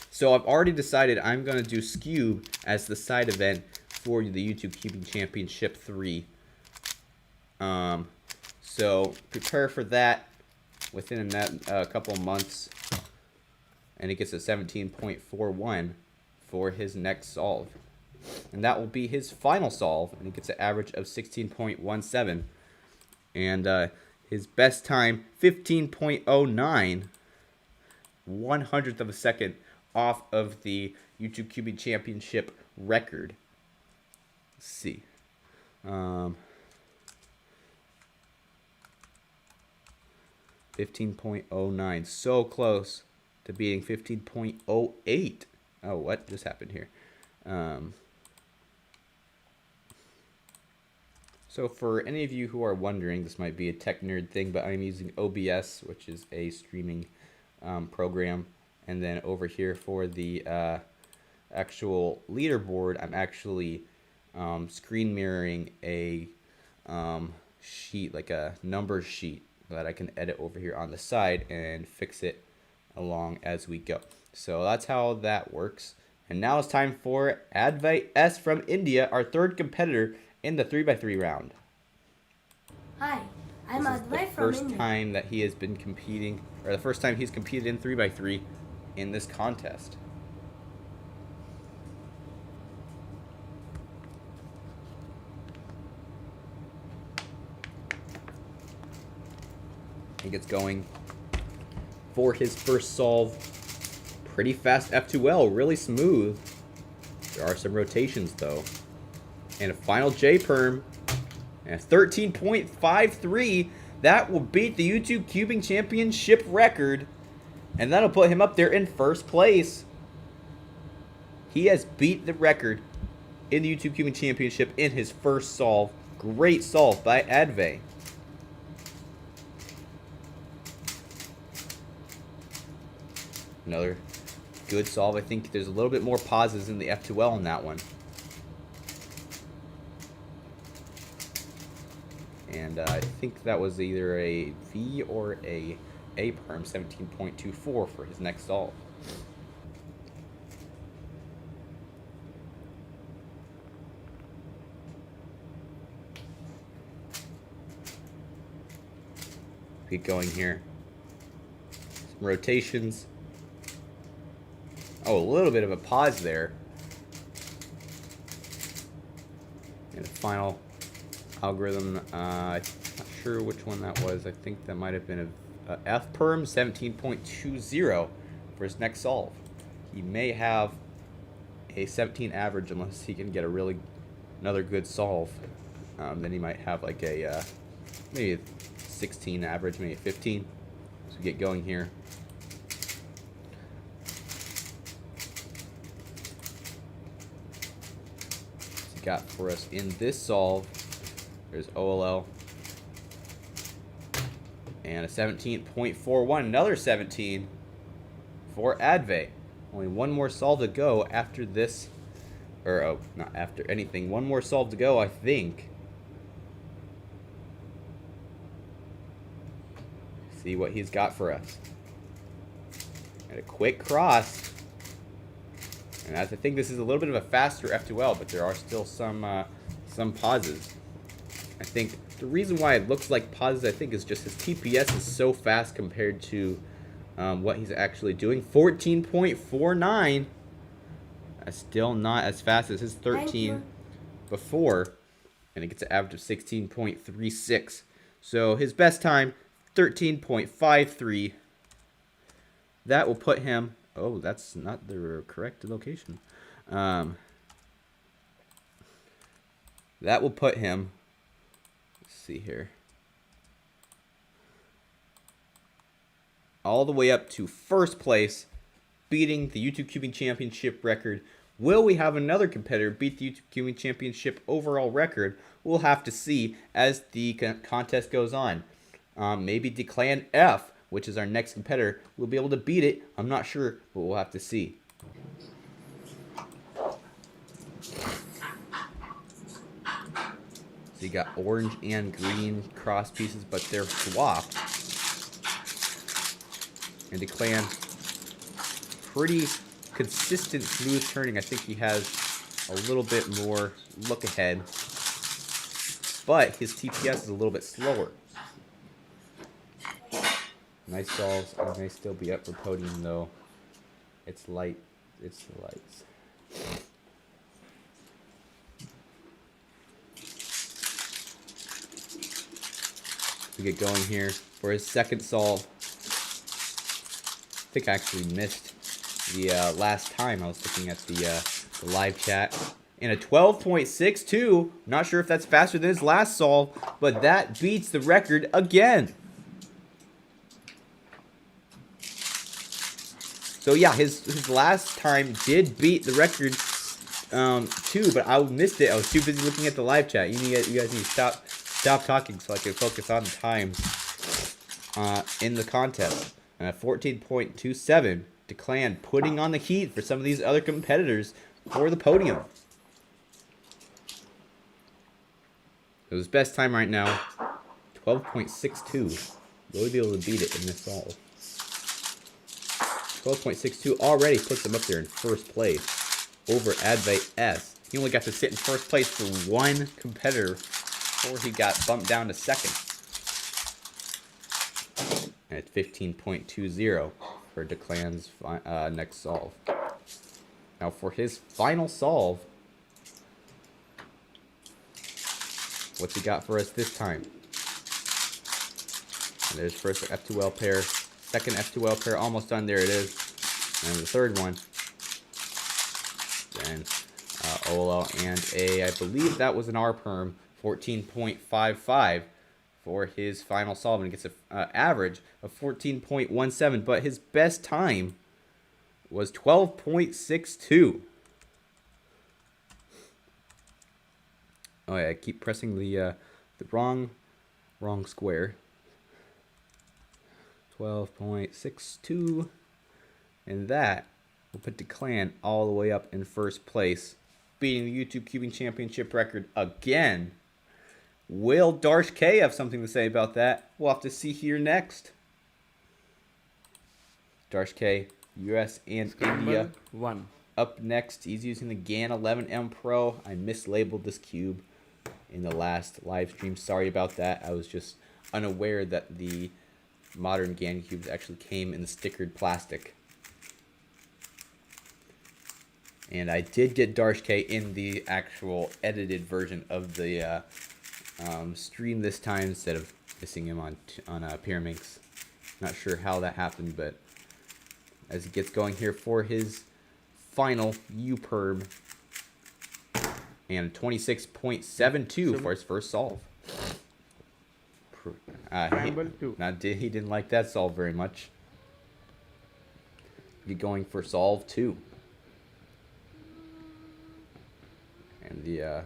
So I've already decided I'm going to do Scube as the side event for the YouTube Cubing Championship 3. So prepare for that within a couple of months. And he gets a 17.41 for his next solve. And that will be his final solve. And he gets an average of 16.17. And his best time, 15.09. 1/100th of a second off of the YouTube Cubing Championship record. Let's see. 15.09. So close to beating 15.08. Oh, what just happened here? So for any of you who are wondering, this might be a tech nerd thing, but I'm using OBS, which is a streaming program. And then over here for the actual leaderboard, I'm actually screen mirroring a sheet, like a number sheet that I can edit over here on the side and fix it along as we go. So that's how that works. And now it's time for Advait S from India, our third competitor in the 3x3 round. Hi, I'm This is the Advait from first India. time that he has been competing, or the first time he's competed in 3x3 in this contest. He gets going for his first solve. Pretty fast F2L, really smooth. There are some rotations though. And a final J-perm. And a 13.53. That will beat the YouTube Cubing Championship record. And that'll put him up there in first place. He has beat the record in the YouTube Cubing Championship in his first solve. Great solve by Adve. Another good solve. I think there's a little bit more pauses in the F2L in that one. And I think that was either a V or a A-perm, 17.24 for his next solve. Keep going here. Some rotations. Oh, a little bit of a pause there. And a final algorithm. I'm not sure which one that was. I think that might have been a F-perm, 17.20 for his next solve. He may have a 17 average unless he can get another good solve. Then he might have like a maybe a 16 average, maybe a 15. So get going here. Got for us in this solve. There's OLL and a 17.41, another 17 for Adve. Only one more solve to go after this, or oh, not after anything. One more solve to go, I think. See what he's got for us. And a quick cross. And I think this is a little bit of a faster F2L, but there are still some pauses. I think the reason why it looks like pauses, I think, is just his TPS is so fast compared to what he's actually doing. 14.49. That's still not as fast as his 13 before. And it gets an average of 16.36. So his best time, 13.53. That will put him... Oh, that's not the correct location. That will put him, let's see here, all the way up to first place, beating the YouTube Cubing Championship record. Will we have another competitor beat the YouTube Cubing Championship overall record? We'll have to see as the contest goes on. Maybe Declan F, which is our next competitor, will be able to beat it. I'm not sure, but we'll have to see. So you got orange and green cross pieces, but they're swapped. And Declan, pretty consistent smooth turning. I think he has a little bit more look ahead, but his TPS is a little bit slower. Nice solves. I may still be up for podium though. It's light. It's the lights. We get going here for his second solve. I think I actually missed the last time I was looking at the live chat. And a 12.62. Not sure if that's faster than his last solve, but that beats the record again. So yeah, his last time did beat the record too, but I missed it. I was too busy looking at the live chat. You guys need to stop talking so I can focus on the times in the contest. 14.27. Declan putting on the heat for some of these other competitors for the podium. So his best time right now, 12.62. Will he be able to beat it in this solve? 12.62 already puts him up there in first place over Adve S. He only got to sit in first place for one competitor before he got bumped down to second. And it's 15.20 for Declan's next solve. Now for his final solve, what's he got for us this time? There's first F2L pair, second F2L pair, almost done. There it is. And the third one. Then OLL and I believe that was an R perm, 14.55 for his final solve, and gets an average of 14.17, but his best time was 12.62. Oh yeah, I keep pressing the wrong square. 12.62, and that will put the clan all the way up in first place, beating the YouTube Cubing Championship record again. Will Darsh K have something to say about that? We'll have to see here next. Darsh K, US and Scramble India. 1. Up next, he's using the GAN 11M Pro. I mislabeled this cube in the last live stream. Sorry about that. I was just unaware that the modern GAN cubes actually came in the stickered plastic. And I did get Darsh K in the actual edited version of the stream this time instead of missing him on Pyraminx. Not sure how that happened, but as he gets going here for his final U-perm, and 26.72 for his first solve. Scramble 2. He didn't like that solve very much. Get going for solve 2. And the as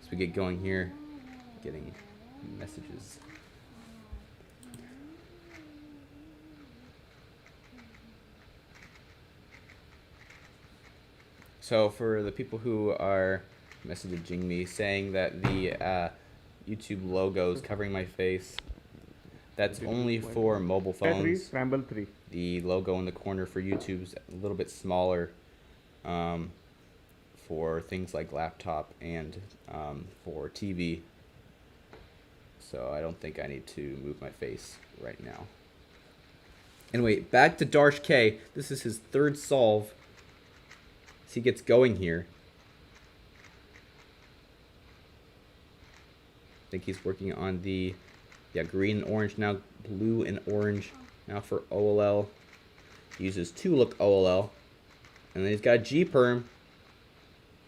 we get going here, getting messages. So for the people who are messaging me saying that the YouTube logo is covering my face, that's only for mobile phones. Scramble 3. The logo in the corner for YouTube is a little bit smaller for things like laptop and for TV. So I don't think I need to move my face right now. Anyway, back to Darsh K. This is his third solve. As he gets going here. I think he's working on the green and orange, now blue and orange. Now for OLL. He uses 2 look OLL. And then he's got a G perm.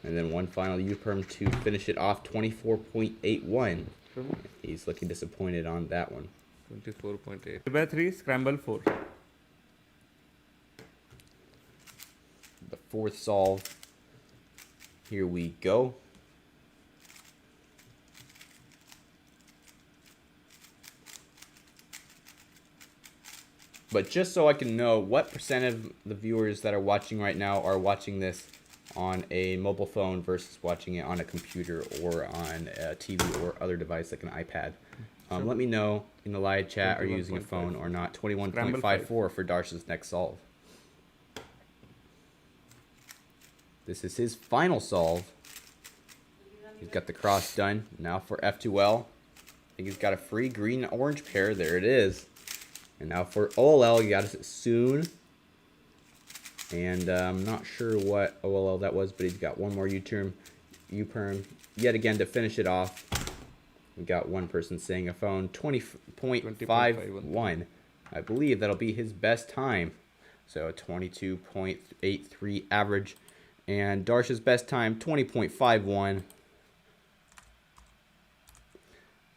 And then one final U perm to finish it off, 24.81. He's looking disappointed on that one. 24.8. By 3. Scramble 4. The fourth solve. Here we go. But just so I can know what percent of the viewers that are watching right now are watching this on a mobile phone versus watching it on a computer or on a TV or other device like an iPad. Let me know in the live chat, are you using a phone or not? 21.54 for Darsh's next solve. This is his final solve. He's got the cross done. Now for F2L. I think he's got a free green and orange pair. There it is. And now for OLL, you got it soon. And I'm not sure what OLL that was, but he's got one more U-perm yet again to finish it off. We got one person saying a phone, 20.51. I believe that'll be his best time. So 22.83 average. And Darsh's best time, 20.51.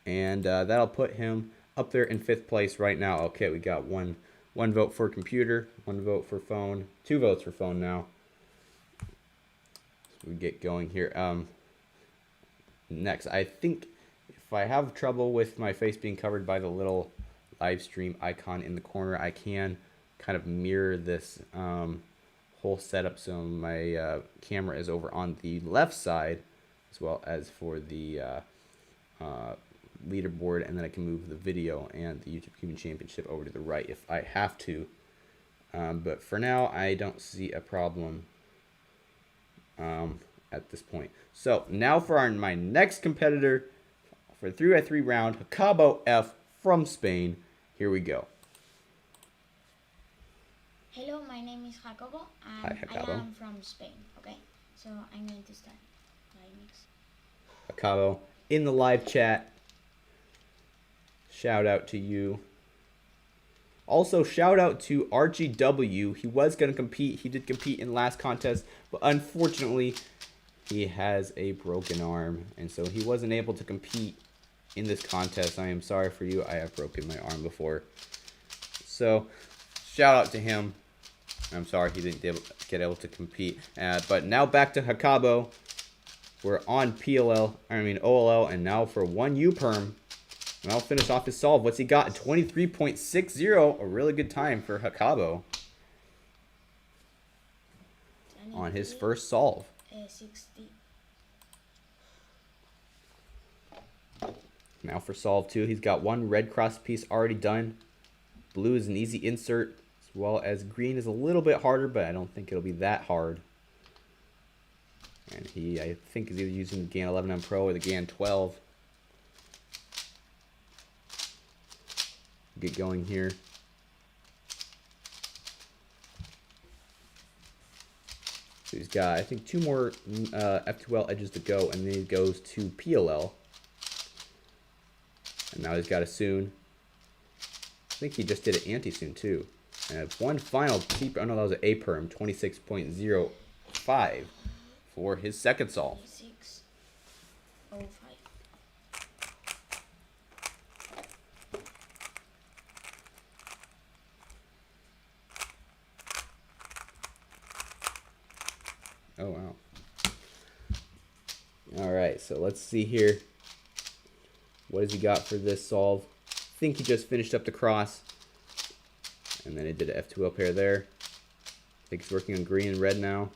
And that'll put him up there in 5th place right now. Okay, we got one vote for computer, 1 vote for phone, 2 votes for phone now. So we get going here. Next, I think if I have trouble with my face being covered by the little live stream icon in the corner, I can kind of mirror this whole setup so my camera is over on the left side, as well as for the leaderboard, and then I can move the video and the YouTube Cubing Championship over to the right if I have to. But for now, I don't see a problem at this point. So now for my next competitor for the 3x3 round, Jacobo F from Spain. Here we go. Hello, my name is Jacobo, and Hi, Jacobo. I am from Spain. Okay, so I'm going to start Pyraminx. Hakabo in the live chat. Shout out to you. Also, shout out to RGW. He was going to compete. He did compete in last contest, but unfortunately, he has a broken arm, and so he wasn't able to compete in this contest. I am sorry for you. I have broken my arm before. So, shout out to him. I'm sorry he didn't get able to compete. But now back to Hakabo. We're on OLL, and now for 1U perm. And I'll finish off his solve. What's he got? 23.60. A really good time for Hakabo on his first solve. 60. Now for solve 2. He's got one red cross piece already done. Blue is an easy insert, as well as green is a little bit harder, but I don't think it'll be that hard. And he, I think, is either using the GAN 11M Pro or the GAN 12. Get going here. So he's got, I think, 2 more F2L edges to go, and then he goes to PLL. And now he's got a Soon. I think he just did an anti-Soon too. And one final T, oh no, that was an A perm, 26.05 for his second solve. 605. Oh wow. All right, so let's see here. What has he got for this solve? I think he just finished up the cross. And then he did an F2L pair there. I think he's working on green and red now.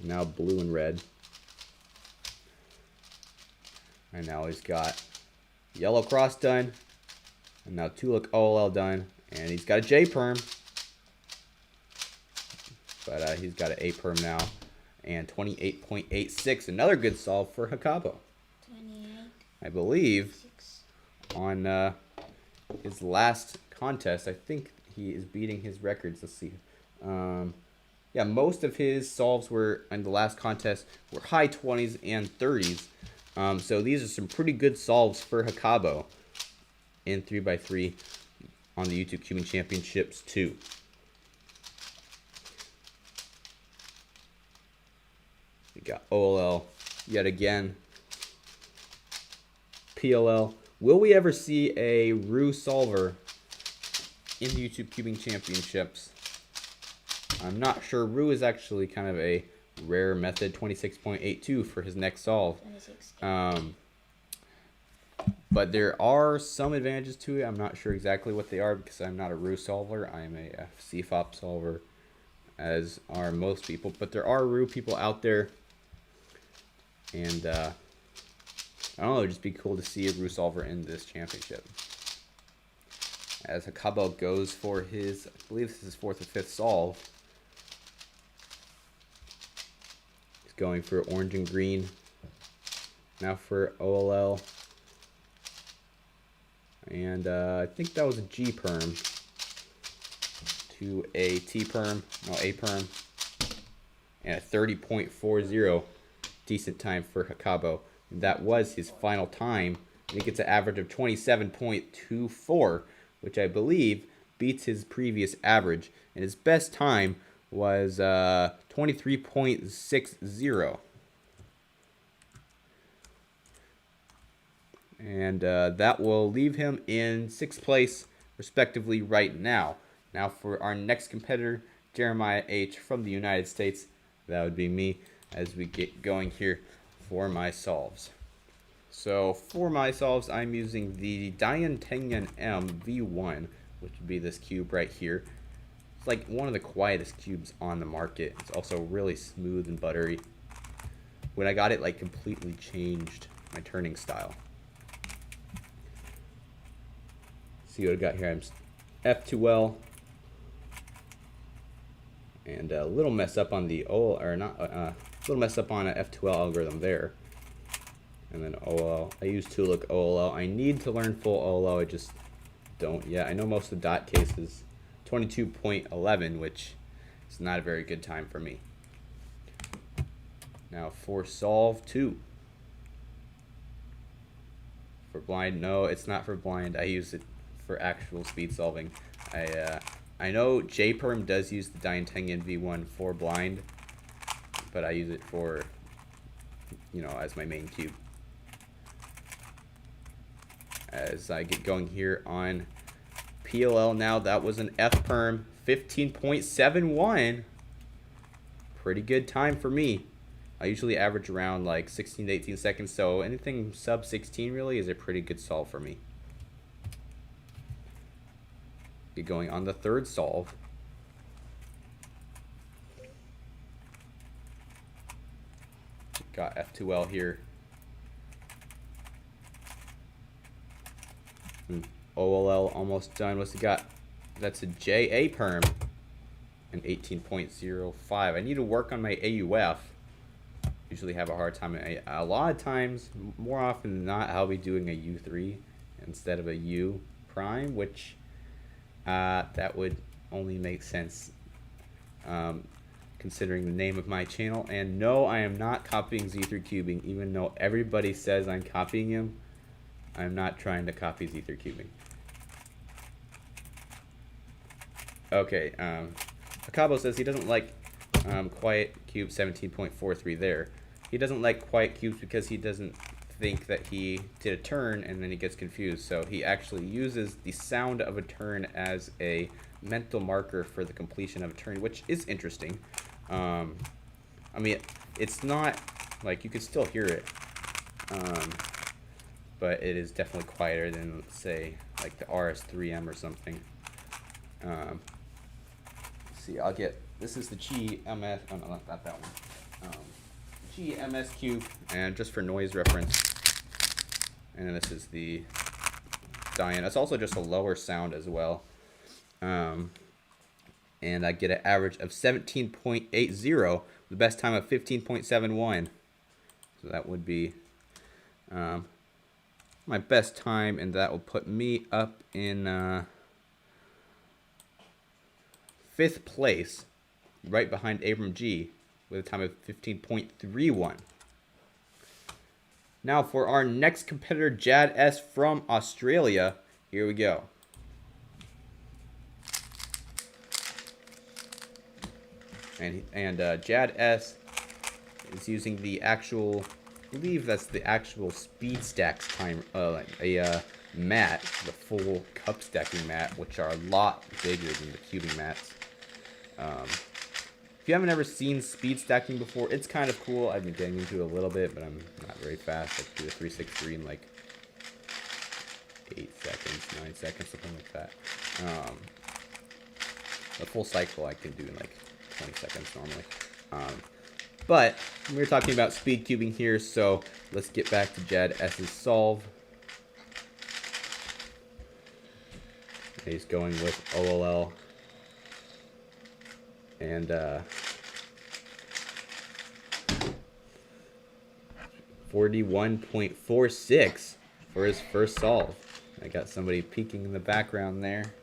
Now blue and red. And now he's got yellow cross done. And now 2-look OLL done. And he's got a J perm. But he's got an A perm now. And 28.86. Another good solve for Hakabo. 28. I believe 6. on his last contest, I think he is beating his records. Let's see. Yeah, most of his solves were in the last contest were high 20s and 30s. So these are some pretty good solves for Hakabo in 3x3 on the YouTube Cubing Championships 2. We got OLL yet again. PLL. Will we ever see a Rue solver in the YouTube Cubing Championships? I'm not sure. Rue is actually kind of a rare method. 26.82 for his next solve. 26. But there are some advantages to it. I'm not sure exactly what they are because I'm not a Rue solver. I'm a CFOP solver, as are most people. But there are Rue people out there. And I don't know, it'd just be cool to see a Rue solver in this championship. As Hakabo goes for his, I believe this is his 4th or 5th solve. He's going for orange and green. Now for OLL. And I think that was a G perm to a T perm, no, A perm. And a 30.40. Decent time for Hakabo. That was his final time. He gets an average of 27.24, which I believe beats his previous average. And his best time was 23.60. And that will leave him in 6th place, respectively, right now. Now for our next competitor, Jeremiah H. from the United States. That would be me as we get going here for my solves. So for my solves, I'm using the Dian Tenyan M V1, which would be this cube right here. It's like one of the quietest cubes on the market. It's also really smooth and buttery. When I got it, like, completely changed my turning style. See what I got here. I'm F2L. And a little mess up on the little mess up on an F2L algorithm there. And then OLL. I use 2-look OLL. I need to learn full OLL. I just don't yet. I know most of the dot cases 22.11, which is not a very good time for me. Now for solve 2. For blind? No, it's not for blind. I use it for actual speed solving. I know JPerm does use the Diantengen V1 for blind, but I use it for, you know, as my main cube. As I get going here on PLL now, that was an F-Perm, 15.71. Pretty good time for me. I usually average around like 16 to 18 seconds, so anything sub 16 really is a pretty good solve for me. Get going on the third solve. Got F2L here. OLL almost done. What's it got? That's a JA perm. An 18.05. I need to work on my AUF. Usually have a hard time. A lot of times, more often than not, I'll be doing a U3 instead of a U prime, which that would only make sense considering the name of my channel. And no, I am not copying Z3 cubing, even though everybody says I'm copying him. I'm not trying to copy Z3 cubing. Okay, Akabo says he doesn't like quiet cube 17.43 there. He doesn't like quiet cubes because he doesn't think that he did a turn and then he gets confused. So he actually uses the sound of a turn as a mental marker for the completion of a turn, which is interesting. I mean, it's not like you can still hear it, but it is definitely quieter than, let's say, like the RS3M or something. Let's see, I'll get, this is the GMS, oh no, not that one. GMS cube, and just for noise reference. And then this is the Dian. It's also just a lower sound as well. And I get an average of 17.80, the best time of 15.71. So that would be my best time, and that will put me up in 5th place, right behind Abram G, with a time of 15.31. Now for our next competitor, Jad S from Australia. Here we go. And Jad S is using the actual, I believe that's the actual speed stacks time, like a mat, the full cup stacking mat, which are a lot bigger than the cubing mats. If you haven't ever seen speed stacking before, it's kind of cool. I've been getting into it a little bit, but I'm not very fast. I can do a 363 in like 8 seconds, 9 seconds, something like that. The full cycle I can do in like 20 seconds normally. But we're talking about speed cubing here, so let's get back to Jad S's solve. He's going with OLL. And 41.46 for his first solve. I got somebody peeking in the background there.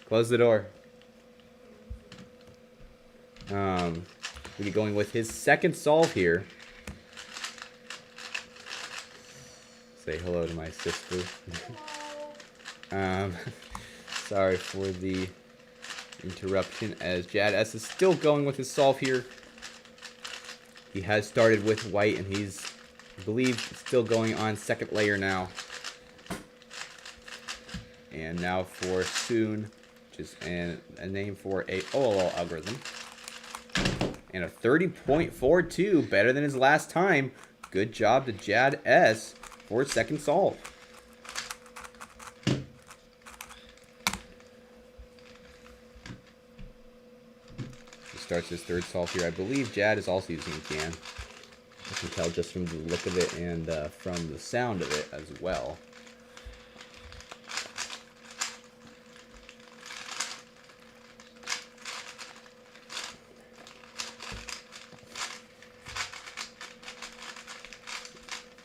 Close the door. We'll be going with his second solve here. Say hello to my sister. Sorry for the interruption, as Jad S is still going with his solve here. He has started with white, and he's, I believe, still going on second layer now. And now for Soon, which is a name for a OLL algorithm. And a 30.42, better than his last time. Good job to Jad S for his second solve. Starts his third solve here. I believe Jad is also using a GAN. I can tell just from the look of it and from the sound of it as well.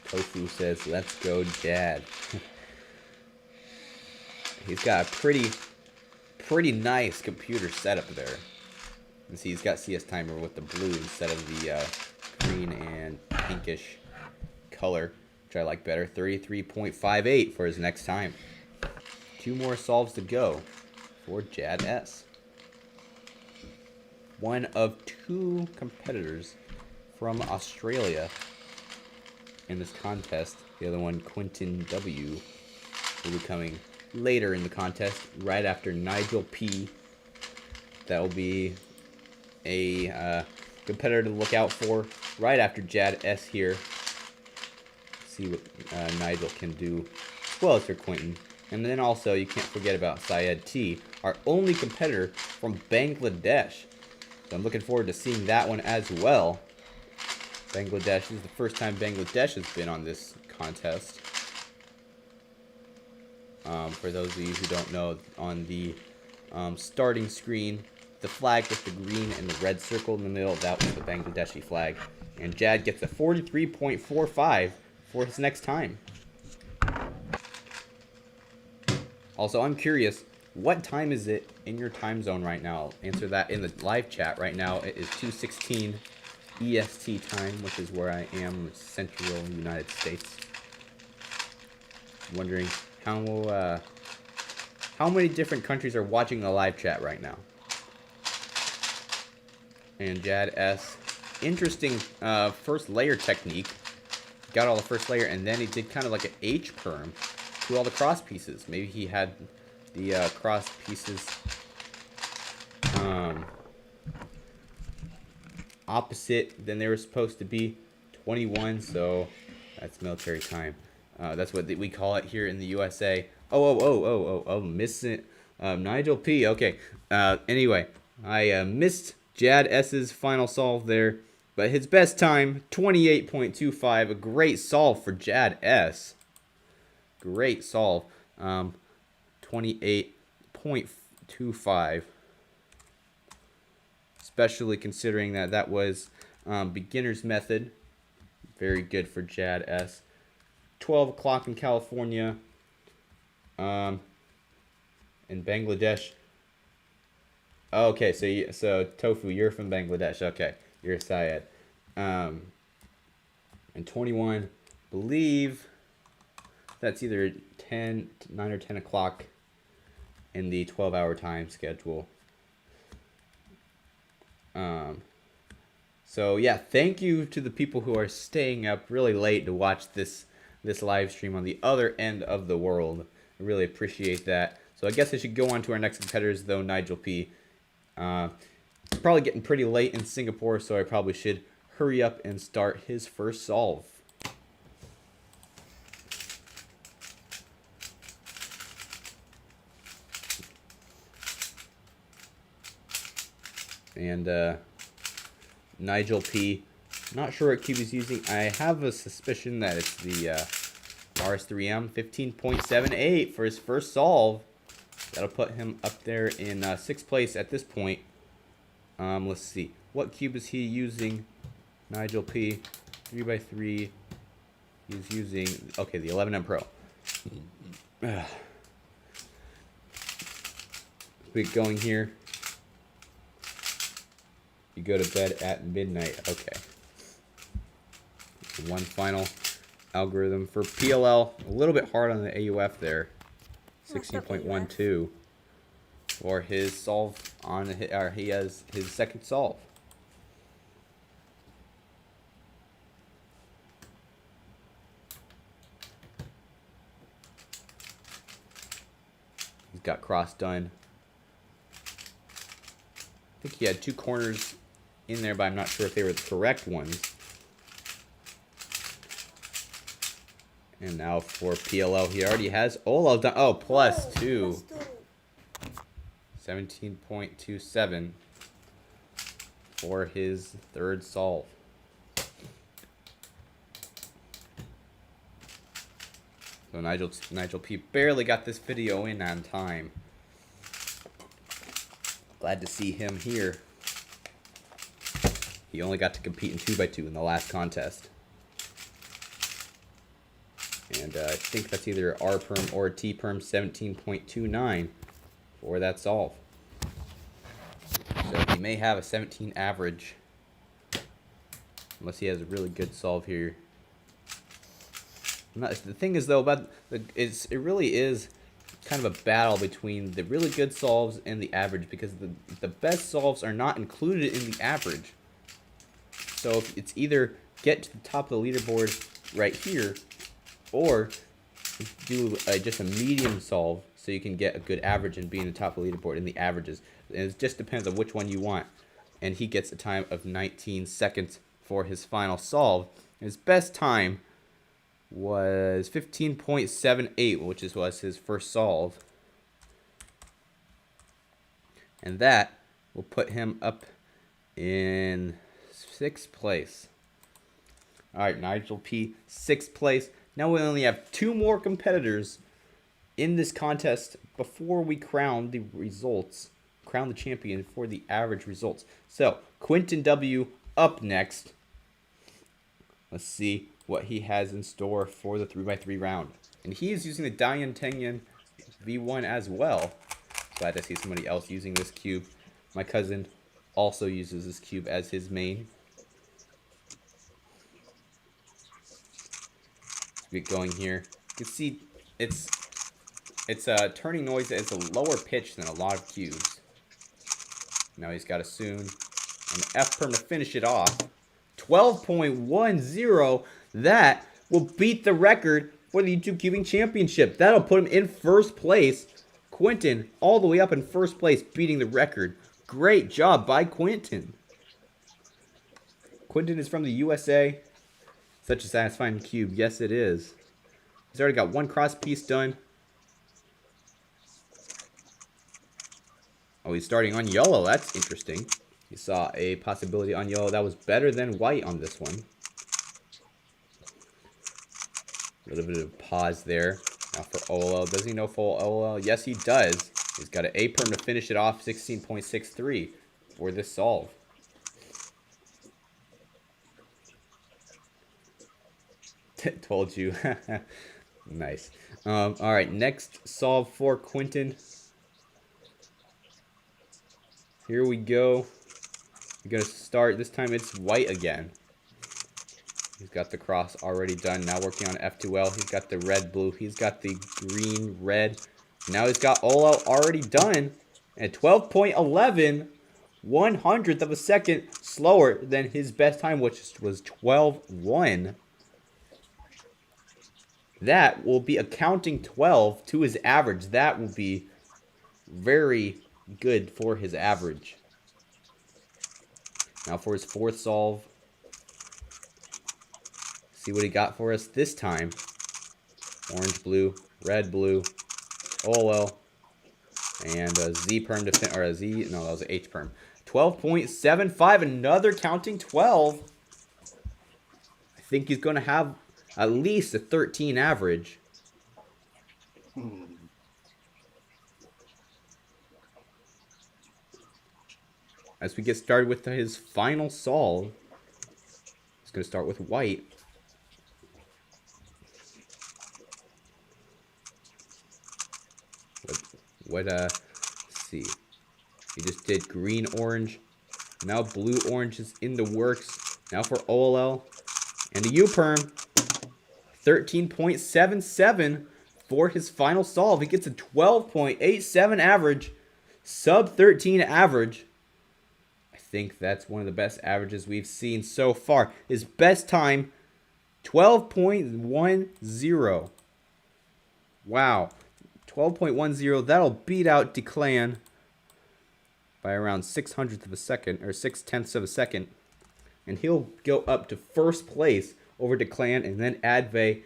Tofu says, "Let's go, Jad." He's got a pretty nice computer setup there. You see, he's got CS Timer with the blue instead of the green and pinkish color, which I like better. 33.58 for his next time. 2 more solves to go for Jad S. One of 2 competitors from Australia in this contest. The other one, Quentin W, will be coming later in the contest, right after Nigel P. That will be a competitor to look out for right after Jad S here. See what Nigel can do as well as for Quentin. And then also, you can't forget about Syed T, our only competitor from Bangladesh. So I'm looking forward to seeing that one as well. Bangladesh, this is the first time Bangladesh has been on this contest. For those of you who don't know, on the starting screen, the flag with the green and the red circle in the middle, that was the Bangladeshi flag. And Jad gets a 43.45 for his next time. Also, I'm curious, what time is it in your time zone right now? I'll answer that in the live chat. Right now, it is 2:16 EST time, which is where I am, Central United States. Wondering how many different countries are watching the live chat right now. And Jad S, interesting first layer technique. Got all the first layer, and then he did kind of like an H perm to all the cross pieces. Maybe he had the cross pieces opposite than they were supposed to be. 21, so that's military time. That's what we call it here in the USA. Oh, missing Nigel P. Okay. Anyway, I missed Jad S.'s final solve there, but his best time, 28.25. A great solve for Jad S. Great solve. 28.25. Especially considering that was beginner's method. Very good for Jad S. 12 o'clock in California. In Bangladesh. Okay, so Tofu, you're from Bangladesh. Okay, you're Syed. And 21, believe that's either 9 or 10 o'clock in the 12-hour time schedule. So yeah, thank you to the people who are staying up really late to watch this live stream on the other end of the world. I really appreciate that. So I guess I should go on to our next competitors, though. Nigel P. It's probably getting pretty late in Singapore, so I probably should hurry up and start his first solve. And Nigel P. Not sure what cube he's using. I have a suspicion that it's the RS3M 15.78 for his first solve. That'll put him up there in 6th place at this point. Let's see. What cube is he using? Nigel P. 3x3. He's using, okay, the 11M Pro. We going here. You go to bed at midnight. Okay. One final algorithm for PLL. A little bit hard on the AUF there. 16.12 for his solve on, or he has his second solve. He's got cross done. I think he had 2 corners in there, but I'm not sure if they were the correct ones. And now for PLL, he already has Olaf done. Oh, plus 2. 17.27 for his third solve. So Nigel P barely got this video in on time. Glad to see him here. He only got to compete in 2x2 in the last contest. And I think that's either R perm or T perm 17.29 for that solve. So he may have a 17 average, unless he has a really good solve here. The thing is though about it really is kind of a battle between the really good solves and the average, because the best solves are not included in the average. So if it's either get to the top of the leaderboard right here, or do just a medium solve so you can get a good average and be in the top of the leaderboard in the averages. And it just depends on which one you want. And he gets a time of 19 seconds for his final solve. His best time was 15.78, which was his first solve. And that will put him up in 6th place. Alright, Nigel P, 6th place. Now we only have 2 more competitors in this contest before we crown the results. Crown the champion for the average results. So, Quentin W up next. Let's see what he has in store for the 3x3 round. And he is using the Dian Tenyan V1 as well. Glad to see somebody else using this cube. My cousin also uses this cube as his main. Let's get going here. You can see it's turning noise at a lower pitch than a lot of cubes. Now he's got a Soon and F perm to finish it off. 12.10. That will beat the record for the YouTube Cubing Championship. That'll put him in 1st place. Quentin all the way up in 1st place, beating the record. Great job by Quentin. Quentin is from the USA. Such a satisfying cube. Yes, it is. He's already got 1 cross piece done. Oh, he's starting on yellow. That's interesting. You saw a possibility on yellow that was better than white on this one. A little bit of pause there. Now for OLL. Does he know full OLL? Yes, he does. He's got an A perm to finish it off. 16.63 for this solve. Told you. Nice. Alright, next solve for Quentin. Here we go. We're going to start. This time it's white again. He's got the cross already done. Now working on F2L. He's got the red-blue. He's got the green-red. Now he's got OLL already done. At 12.11, 1/100th of a second slower than his best time, which was 12.1. That will be accounting 12 to his average. That will be very good for his average. Now for his 4th solve. See what he got for us this time. Orange, blue, red, blue, OLL, and a Z perm to or a Z. No, that was an H perm. 12.75. Another counting 12. I think he's going to have at least a 13 average. As we get started with his final solve, he's going to start with white. Let's see. He just did green, orange. Now blue, orange is in the works. Now for OLL. And a U-perm. 13.77 for his final solve. He gets a 12.87 average. Sub 13 average. I think that's one of the best averages we've seen so far. His best time, 12.10. Wow. 12.10. That'll beat out Declan by around 6/100th of a second, or 6/10ths of a second. And he'll go up to 1st place over Declan and then Adve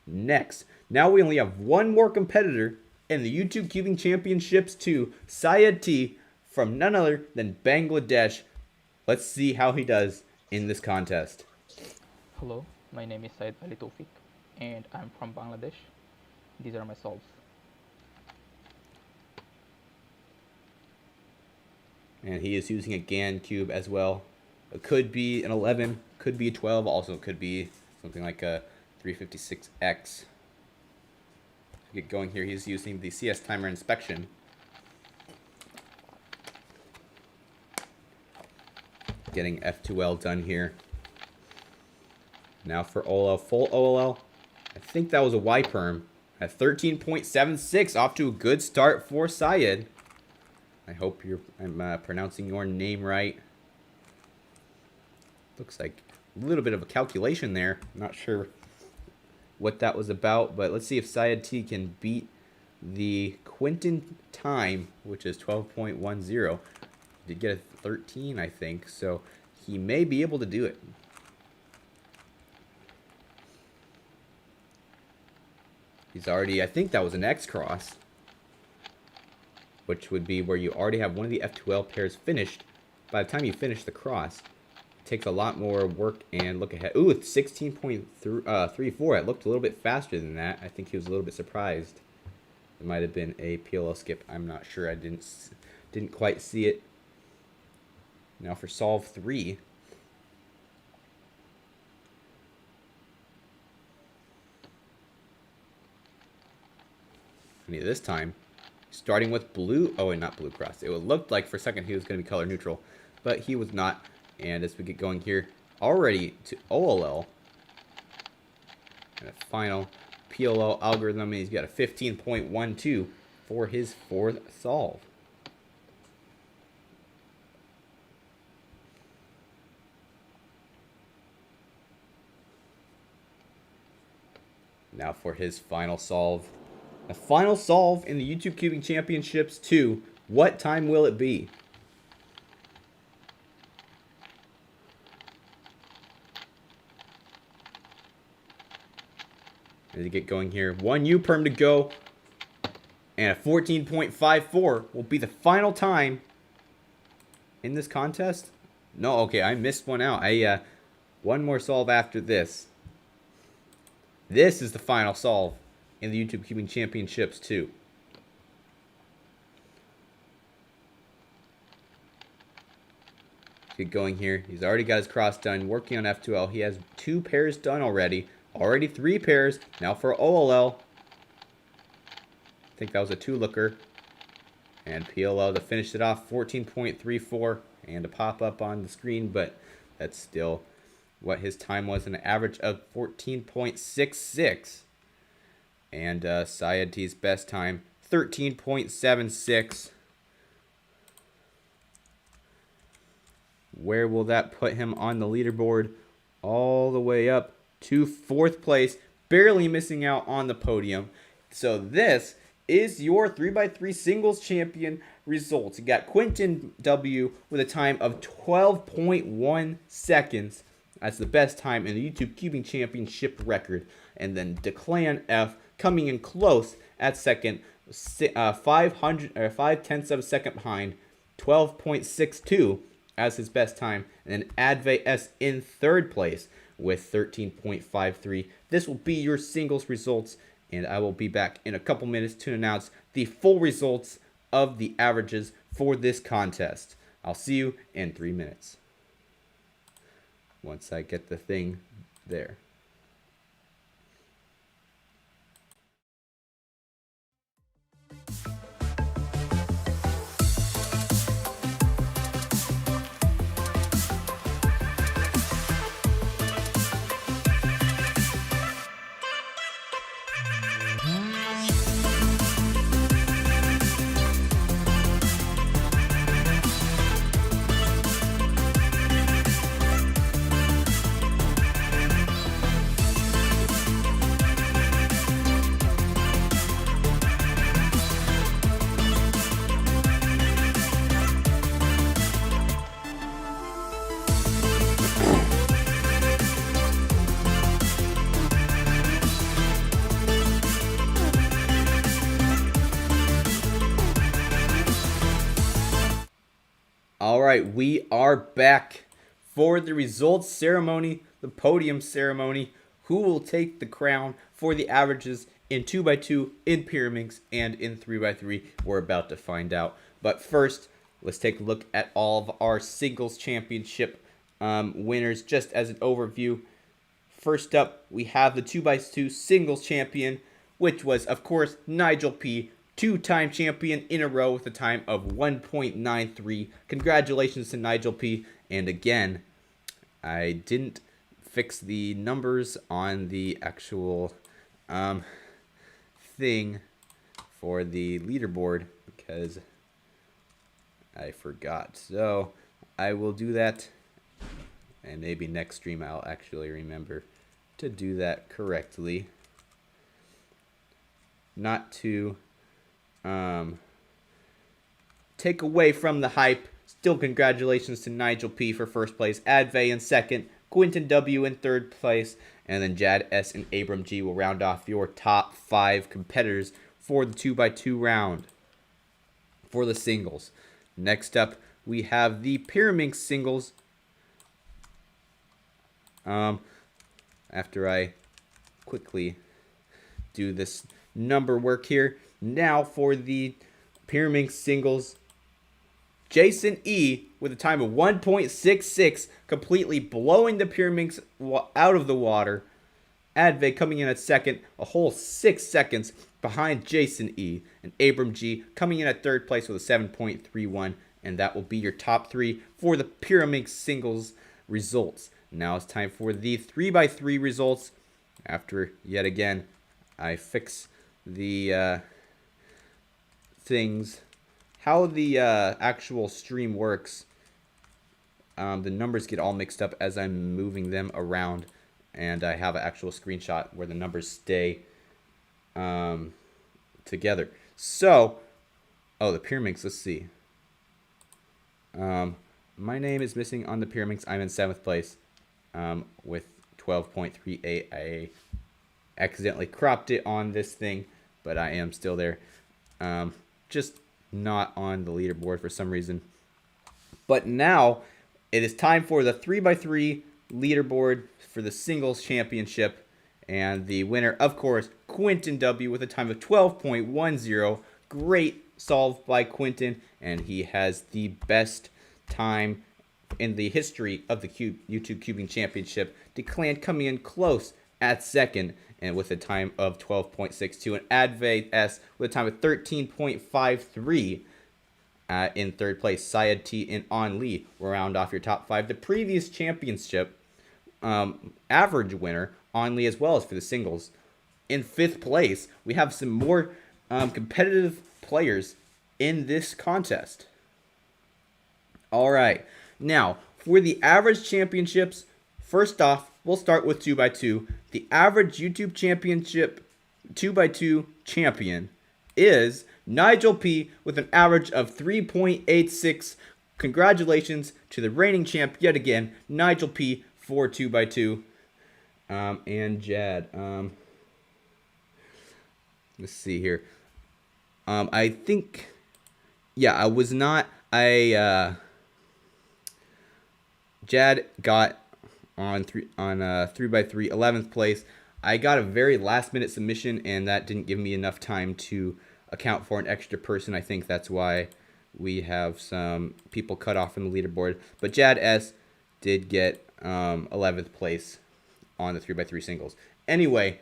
next. Now we only have 1 more competitor in the YouTube Cubing Championships 2, Syed T from none other than Bangladesh. Let's see how he does in this contest. Hello, my name is Syed Ali Tawfiq and I'm from Bangladesh. These are my solves. And he is using a GAN cube as well. It could be an 11, could be a 12, also could be something like a 356X. To get going here, he's using the CS timer inspection. Getting F2L done here. Now for OLL, full OLL. I think that was a Y-perm. At 13.76, off to a good start for Syed. I hope I'm pronouncing your name right. Looks like a little bit of a calculation there. Not sure what that was about, but let's see if Syed T can beat the Quentin time, which is 12.10. Did get a 13, I think, so he may be able to do it. He's already, I think that was an X cross, which would be where you already have one of the F2L pairs finished. By the time you finish the cross, it takes a lot more work and look ahead. Ooh, it's 16.34. It looked a little bit faster than that. I think he was a little bit surprised. It might have been a PLL skip. I'm not sure. I didn't quite see it. Now for solve 3. And this time, starting with blue. Oh, wait, not blue cross. It looked like for a second he was going to be color neutral, but he was not. And as we get going here, already to OLL. And a final PLL algorithm. And he's got a 15.12 for his 4th solve. Now for his final solve. A final solve in the YouTube Cubing Championships 2. What time will it be? As you get going here, 1 U-perm to go. And a 14.54 will be the final time in this contest. No, okay, I missed one out. One more solve after this. This is the final solve in the YouTube Cubing Championships 2. Get going here. He's already got his cross done, working on F2L. He has 2 pairs done already. Already 3 pairs. Now for OLL. I think that was a 2-looker. And PLL to finish it off, 14.34. And a pop-up on the screen, but that's still what his time was, an average of 14.66. And Syed T's best time, 13.76. Where will that put him on the leaderboard? All the way up to 4th place, barely missing out on the podium. So this is your 3x3 singles champion results. You got Quentin W with a time of 12.1 seconds. That's the best time in the YouTube Cubing Championship record. And then Declan F coming in close at second, 5/10 of a second behind, 12.62 as his best time. And then Adve S in 3rd place with 13.53. This will be your singles results, and I will be back in a couple minutes to announce the full results of the averages for this contest. I'll see you in 3 minutes. Once I get the thing there. All right, we are back for the results ceremony, the podium ceremony. Who will take the crown for the averages in 2x2, in Pyraminx, and in 3x3? We're about to find out. But first, let's take a look at all of our singles championship winners, just as an overview. First up, we have the 2x2 singles champion, which was, of course, Nigel P., 2-time champion in a row with a time of 1.93. Congratulations to Nigel P. And again, I didn't fix the numbers on the actual thing for the leaderboard because I forgot. So I will do that, and maybe next stream I'll actually remember to do that correctly. Not to take away from the hype. Still, congratulations to Nigel P for first place, Advay in second, Quentin W in third place, and then Jad S and Abram G will round off your top 5 competitors for the 2x2 round for the singles. Next up, we have the Pyraminx singles. After I quickly do this number work here, now for the Pyraminx singles, Jason E with a time of 1.66, completely blowing the Pyraminx out of the water. Advay coming in at second, a whole 6 seconds behind Jason E. And Abram G coming in at third place with a 7.31. And that will be your top 3 for the Pyraminx singles results. Now it's time for the 3x3 results. After, yet again, I fix the things. How the actual stream works, the numbers get all mixed up as I'm moving them around, and I have an actual screenshot where the numbers stay together. So, oh, the Pyraminx, let's see. My name is missing on the Pyraminx. I'm in 7th place with 12.38. I accidentally cropped it on this thing, but I am still there. Just not on the leaderboard for some reason. But now it is time for the 3x3 leaderboard for the singles championship, and the winner, of course, Quentin W with a time of 12.10. Great solve by Quentin, and he has the best time in the history of the YouTube Cubing Championship. Declan coming in close at second, and with a time of 12.62, and Advay S with a time of 13.53 in third place. Syed T and On Lee will round off your top 5. The previous championship average winner, On Lee, as well as for the singles. In 5th place, we have some more competitive players in this contest. All right, now for the average championships, first off, we'll start with 2x2. The average YouTube Championship 2x2 champion is Nigel P with an average of 3.86. Congratulations to the reigning champ yet again, Nigel P for 2x2. And Jad. Let's see here. I think, yeah, I was not. Jad got on 3x3 11th place. I got a very last minute submission, and that didn't give me enough time to account for an extra person. I think that's why we have some people cut off from the leaderboard. But Jad S did get 11th place on the 3x3 singles. Anyway,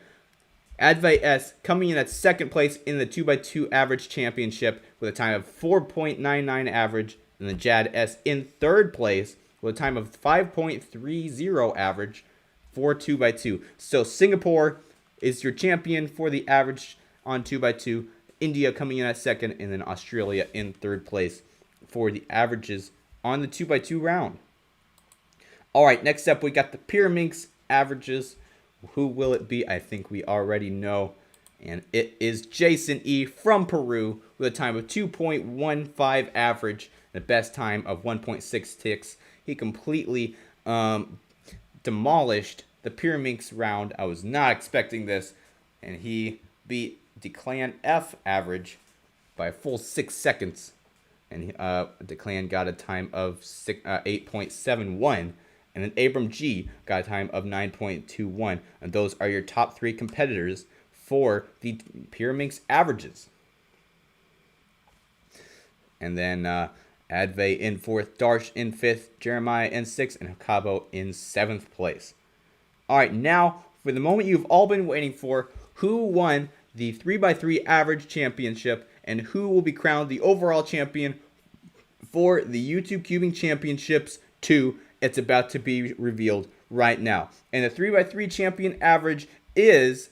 Advay S coming in at second place in the 2x2 average championship with a time of 4.99 average, and then Jad S in third place with a time of 5.30 average for 2x2. So Singapore is your champion for the average on 2x2. India coming in at second, and then Australia in third place for the averages on the 2x2 round. All right, next up we got the Pyraminx averages. Who will it be? I think we already know. And it is Jason E from Peru with a time of 2.15 average and a best time of 1.6 ticks. He completely demolished the Pyraminx round. I was not expecting this. And he beat Declan F average by a full 6 seconds. And Declan got a time of 8.71. And then Abram G got a time of 9.21. And those are your top 3 competitors for the Pyraminx averages. And then Advay in 4th, Darsh in 5th, Jeremiah in 6th, and Hakabo in 7th place. All right, now for the moment you've all been waiting for, who won the 3x3 average championship and who will be crowned the overall champion for the YouTube Cubing Championships 2. It's about to be revealed right now. And the 3x3 champion average is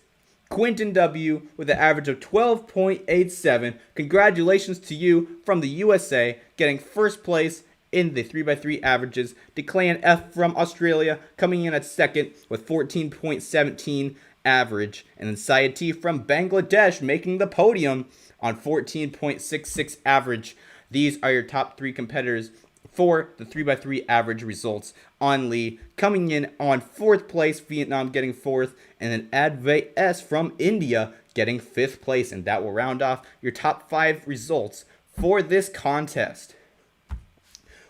Quinton W. with an average of 12.87. Congratulations to you from the USA, getting first place in the 3x3 averages. Declan F. from Australia coming in at second with 14.17 average. And then Syed T. from Bangladesh making the podium on 14.66 average. These are your top 3 competitors for the 3x3 average results on Lee. Coming in on 4th place, Vietnam getting 4th, and then Advait S from India getting 5th place. And that will round off your top 5 results for this contest.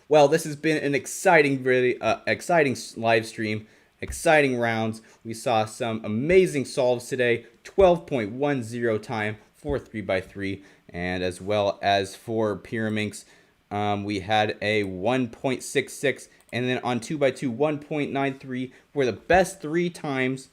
Well, this has been an exciting, really exciting live stream, exciting rounds. We saw some amazing solves today, 12.10 time for 3x3, and as well as for Pyraminx, we had a 1.66, and then on 2x2, 1.93 were the best 3 times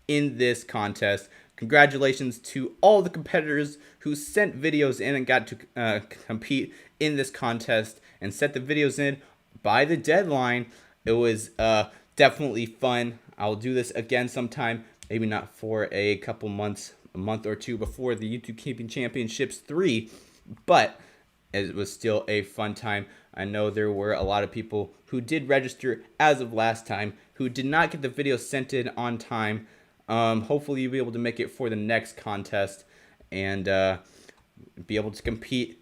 in this contest. Congratulations to all the competitors who sent videos in and got to compete in this contest and set the videos in by the deadline. It was definitely fun. I'll do this again sometime, maybe not for a couple months, a month or 2 before the YouTube Keeping Championships 3, but it was still a fun time. I know there were a lot of people who did register as of last time who did not get the video sent in on time. Hopefully you'll be able to make it for the next contest and be able to compete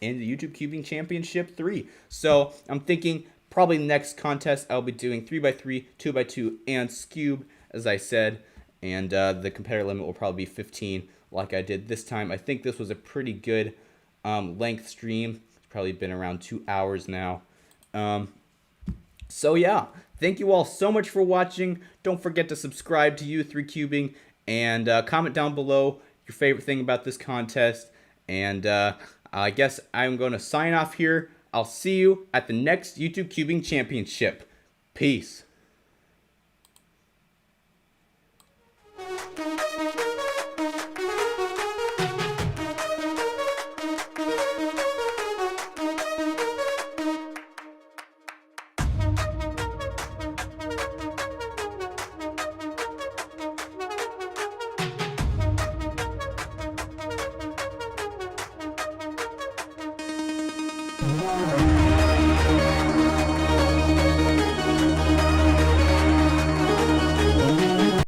in the YouTube Cubing Championship 3. So I'm thinking probably next contest I'll be doing 3x3, 2x2, and Scube, as I said. And the competitor limit will probably be 15 like I did this time. I think this was a pretty good length stream. It's probably been around 2 hours now. So yeah, thank you all so much for watching. Don't forget to subscribe to U3 Cubing and comment down below your favorite thing about this contest. And I guess I'm going to sign off here. I'll see you at the next YouTube Cubing Championship. Peace.